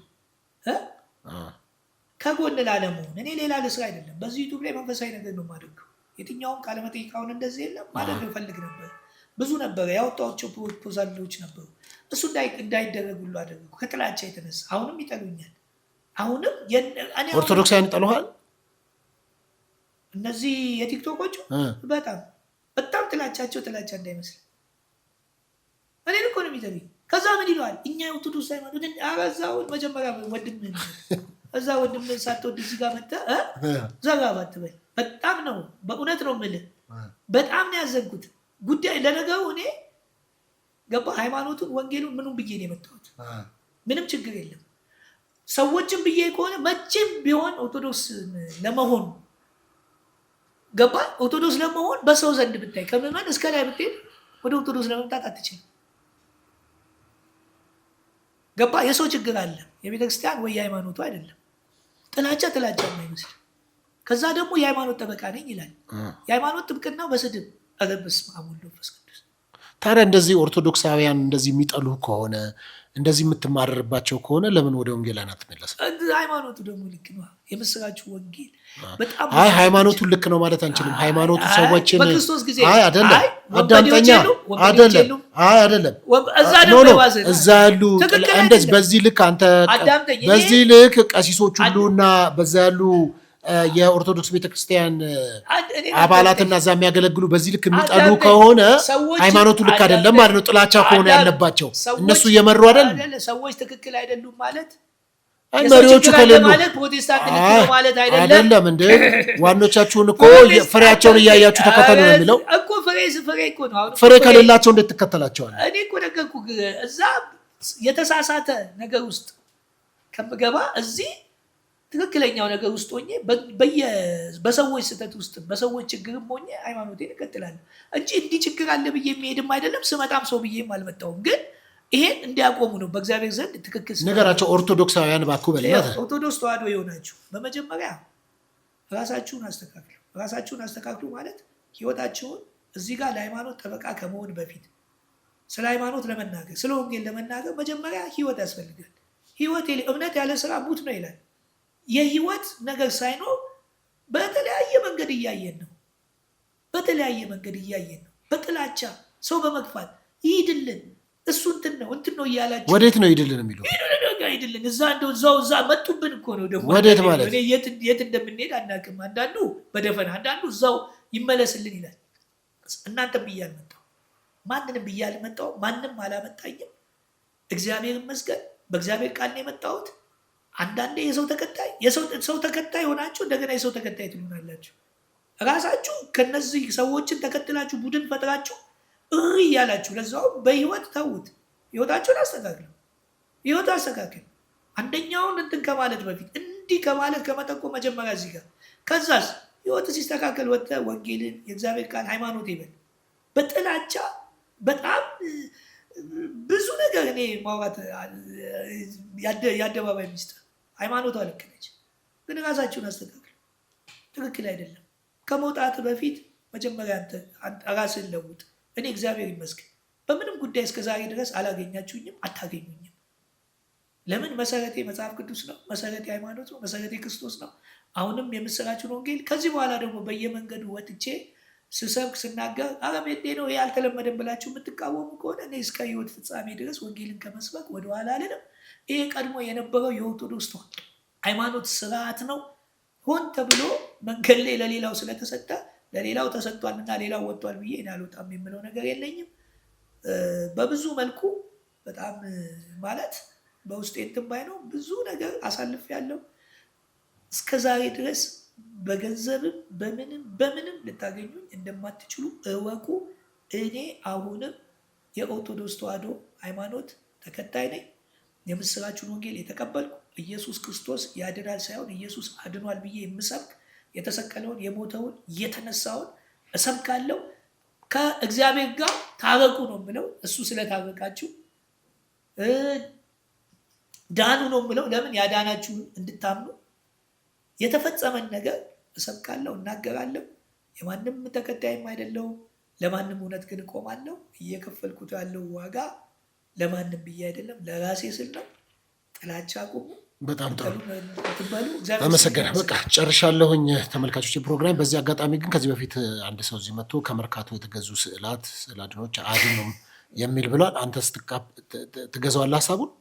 ከጎን ላለመሆን እኔ ሌላ ልስራ አይደለም። በዚህ ዩቱብ ላይ መንፈሳዊ ነገር ነው የማደርገው። የትኛውም ቃለመጠይቅ አሁን እንደዚህ የለም ማድረግ እፈልግ ነበር። ብዙ ነበረ ያወጣቸው ፕሮፖዛሎች ነበሩ። እሱ እንዳይደረግ ሁሉ አደረጉ ከጥላቻ የተነሳ። አሁንም ይጠሉኛል። አሁንም ኦርቶዶክሳውያን ይጠሉሃል። እነዚህ የቲክቶኮቹ በጣም ጥላቻቸው ጥላቻ እንዳይመስል እኔን እኮ ነው የሚጠሉኝ። ከዛ ምን ይለዋል እኛ የኦርቶዶክስ ሃይማኖት አረዛውን መጀመሪያ ወንድምህን እዛ ወንድምህን ሳትወድ እዚህ ጋር መጥተህ ዘራፍ አትበል። በጣም ነው በእውነት ነው የምልህ፣ በጣም ነው ያዘንኩት። ጉዳይ ለነገሩ እኔ ገባ ሃይማኖቱን ወንጌሉን ምኑን ብዬ ነው የመጣሁት። ምንም ችግር የለም። ሰዎችን ብዬ ከሆነ መቼም ቢሆን ኦርቶዶክስ ለመሆን ገባ ኦርቶዶክስ ለመሆን በሰው ዘንድ ብታይ ከምዕመን እስከ ላይ ብትሄድ ወደ ኦርቶዶክስ ለመምጣት አትችልም። ገባ የሰው ችግር አለ የቤተክርስቲያን ወይ የሃይማኖቱ አይደለም። ጥላቻ የማይመስል ከዛ ደግሞ የሃይማኖት ጠበቃ ነኝ ይላል። የሃይማኖት ጥብቅናው በስድብ አገብስ ማሙሉ መንፈስ ቅዱስ። ታዲያ እንደዚህ ኦርቶዶክሳውያን እንደዚህ የሚጠሉ ከሆነ እንደዚህ የምትማረርባቸው ከሆነ ለምን ወደ ወንጌል አትመለስም? ሃይማኖቱ ደግሞ ልክ ነው። የምስራችሁ ወንጌል በጣም ሃይማኖቱን ልክ ነው ማለት አንችልም። ሃይማኖቱ ሰዎችን በክርስቶስ ጊዜ አይደለም አዳምጠኛ አይደለም እዛ ያሉ እንደዚህ በዚህ ልክ አንተ በዚህ ልክ ቀሲሶች ሁሉና በዛ ያሉ የኦርቶዶክስ ቤተክርስቲያን አባላትና እዛ የሚያገለግሉ በዚህ ልክ የሚጠሉ ከሆነ ሃይማኖቱ ልክ አይደለም ማለት ነው። ጥላቻ ከሆነ ያለባቸው እነሱ እየመሩ አይደለም። ሰዎች ትክክል አይደሉም ማለት መሪዎቹ ከሌሉ ፕሮቴስታንት ነው ማለት አይደለም። እንደ ዋኖቻችሁን እኮ ፍሬያቸውን እያያችሁ ተከተሉ ነው የሚለው እኮ። ፍሬ ከሌላቸው እንዴት ትከተላቸዋለህ? እኔ እኮ ነገርኩህ። እዛ የተሳሳተ ነገር ውስጥ ከምገባ እዚህ ትክክለኛው ነገር ውስጥ ሆኜ በሰዎች ስህተት ውስጥ በሰዎች ችግርም ሆኜ ሃይማኖቴን እቀጥላለሁ እንጂ እንዲህ ችግር አለ ብዬ የሚሄድም አይደለም። ስመጣም ሰው ብዬም አልመጣሁም። ግን ይሄን እንዲያቆሙ ነው በእግዚአብሔር ዘንድ ትክክል ነገራቸው። ኦርቶዶክሳውያን እባክህ በእናትህ ኦርቶዶክስ ተዋህዶ የሆናችሁ በመጀመሪያ ራሳችሁን አስተካክሉ ማለት ህይወታችሁን እዚህ ጋር ለሃይማኖት ጠበቃ ከመሆን በፊት ስለ ሃይማኖት ለመናገር ስለ ወንጌል ለመናገር መጀመሪያ ህይወት ያስፈልጋል። ህይወት እምነት ያለ ስራ ሙት ነው ይላል። የህይወት ነገር ሳይኖር በተለያየ መንገድ እያየን ነው። በጥላቻ ሰው በመግፋት ይሄድልን እሱ እንትን ነው እያላችሁ ወዴት ነው ይሄድልን የሚለው ይሄድልን እዛ መጡብን እኮ ነው ደግሞ ወዴት ማለት የት እንደምንሄድ አናውቅም። አንዳንዱ በደፈና አንዳንዱ እዛው ይመለስልን ይላል። እናንተም ብዬ አልመጣሁ ማንንም ብዬ አልመጣሁ ማንም አላመጣኝም። እግዚአብሔር ይመስገን በእግዚአብሔር ቃል ነው የመጣሁት። አንዳንዴ የሰው ተከታይ ሆናችሁ እንደገና የሰው ተከታይ ትሆናላችሁ። ራሳችሁ ከነዚህ ሰዎችን ተከትላችሁ ቡድን ፈጥራችሁ እያላችሁ ለዛውም በህይወት ተውት። ህይወታችሁን አስተካክል። አንደኛውን እንትን ከማለት በፊት እንዲህ ከማለት ከመጠቆ መጀመሪያ እዚህ ጋር ከዛስ ህይወት ሲስተካከል ወጥተህ ወንጌልን የእግዚአብሔር ቃል ሃይማኖት ይበል። በጥላቻ በጣም ብዙ ነገር እኔ ማውራት የአደባባይ ሚስጥር ሃይማኖቷ ልክ ነች፣ ግን ራሳችሁን አስተካክሉ። ትክክል አይደለም። ከመውጣት በፊት መጀመሪያ ራስን ለውጥ። እኔ እግዚአብሔር ይመስገን በምንም ጉዳይ እስከዛሬ ድረስ አላገኛችሁኝም፣ አታገኙኝም። ለምን? መሰረቴ መጽሐፍ ቅዱስ ነው፣ መሰረቴ ሃይማኖት ነው፣ መሰረቴ ክርስቶስ ነው። አሁንም የምስራችን ወንጌል ከዚህ በኋላ ደግሞ በየመንገዱ ወጥቼ ስሰብክ ስናገር አረሜጤ ነው ይሄ አልተለመደም ብላችሁ የምትቃወሙ ከሆነ እኔ እስከ ህይወት ፍጻሜ ድረስ ወንጌልን ከመስበክ ወደኋላ አልልም። ይሄ ቀድሞ የነበረው የኦርቶዶክስ ሃይማኖት ስርዓት ነው። ሆን ተብሎ መንገድ ላይ ለሌላው ስለተሰጠ ለሌላው ተሰጥቷልና ሌላው ወጥቷል ብዬ እኔ አልወጣም የምለው ነገር የለኝም። በብዙ መልኩ በጣም ማለት በውስጤ እንትን ባይ ነው ብዙ ነገር አሳልፍ ያለው እስከ ዛሬ ድረስ በገንዘብም በምንም ልታገኙኝ እንደማትችሉ እወቁ። እኔ አሁንም የኦርቶዶክስ ተዋህዶ ሃይማኖት ተከታይ ነኝ። የምስራችን ወንጌል የተቀበልኩ ኢየሱስ ክርስቶስ ያድናል ሳይሆን ኢየሱስ አድኗል ብዬ የምሰብክ የተሰቀለውን የሞተውን የተነሳውን እሰብካለሁ። ከእግዚአብሔር ጋር ታረቁ ነው የምለው። እሱ ስለታረቃችሁ ዳኑ ነው የምለው። ለምን? ያዳናችሁን እንድታምኑ የተፈጸመን ነገር እሰብካለሁ፣ እናገራለሁ። የማንም ተከታይም አይደለሁም። ለማንም እውነት ግን እቆማለሁ። እየከፈልኩት ያለው ዋጋ ለማንም ብዬ አይደለም፣ ለራሴ ስል ነው። ጥላቻ አቁሙ። በጣም ጥሩ አመሰግናለሁ። በቃ ጨርሻለሁኝ ተመልካቾች ፕሮግራም። በዚህ አጋጣሚ ግን ከዚህ በፊት አንድ ሰው እዚህ መጥቶ ከመርካቶ የተገዙ ስዕል አድኖች አድኑም የሚል ብሏል። አንተስ ትገዛዋለህ ሀሳቡን?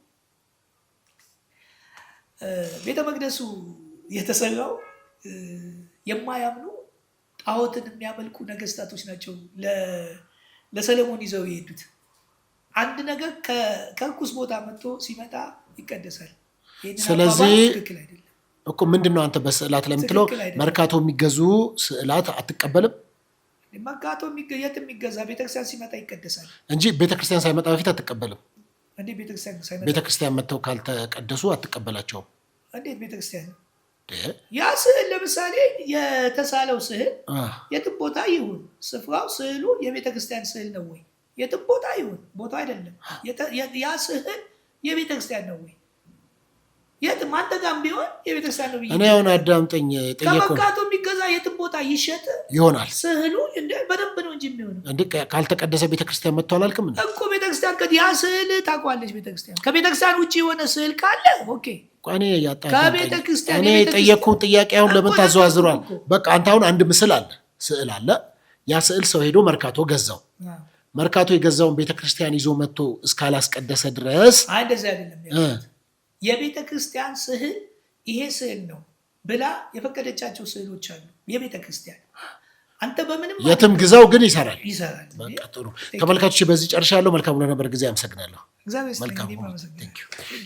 ቤተ መቅደሱ የተሰራው የማያምኑ ጣዖትን የሚያመልኩ ነገስታቶች ናቸው ለሰለሞን ይዘው የሄዱት። አንድ ነገር ከርኩስ ቦታ መጥቶ ሲመጣ ይቀደሳል። ስለዚህ እኮ ምንድን ነው አንተ በስዕላት ላይ የምትለው መርካቶ የሚገዙ ስዕላት አትቀበልም? መርካቶ የት የሚገዛ ቤተክርስቲያን ሲመጣ ይቀደሳል እንጂ ቤተክርስቲያን ሳይመጣ በፊት አትቀበልም። እንዴት ቤተክርስቲያን መጥተው ካልተቀደሱ አትቀበላቸውም? እንዴት ቤተክርስቲያን ያ ስዕል ለምሳሌ የተሳለው ስዕል የትም ቦታ ይሁን ስፍራው ስዕሉ የቤተክርስቲያን ስዕል ነው ወይ? የትም ቦታ ይሁን ቦታ አይደለም። ያ ስዕል የቤተክርስቲያን ነው ወይ? የትም አንተ ጋርም ቢሆን የቤተክርስቲያን ነው ብዬ እኔ አሁን አዳምጠኝ ጠየቅኩ። ከመርካቶ የሚገዛ የትም ቦታ ይሸጥ ይሆናል ስዕሉ በደንብ ነው እንጂ የሚሆነው እንዴ ካልተቀደሰ ቤተክርስቲያን መጥቶ አላልክም እኮ ቤተክርስቲያን ያ ስዕል ታውቀዋለች ቤተክርስቲያን። ከቤተክርስቲያን ውጭ የሆነ ስዕል ካለ ኦኬ እኔ ጠየቅኩህን ጥያቄ አሁን ለምን ታዘዋዝሯል? በቃ አንተ አሁን አንድ ስዕል አለ። ያ ስዕል ሰው ሄዶ መርካቶ ገዛው። መርካቶ የገዛውን ቤተክርስቲያን ይዞ መጥቶ እስካላስቀደሰ ድረስ እንደዚህ አይደለም። የቤተክርስቲያን ስዕል ይሄ ስዕል ነው ብላ የፈቀደቻቸው ስዕሎች አሉ የቤተክርስቲያን። አንተ በምንም የትም ግዛው ግን ይሰራል። በቃ ጥሩ ተመልካቾች፣ በዚህ ጨርሻለሁ። መልካም ለነበር ጊዜ አመሰግናለሁ። እግዚአብሔር ይመስገን።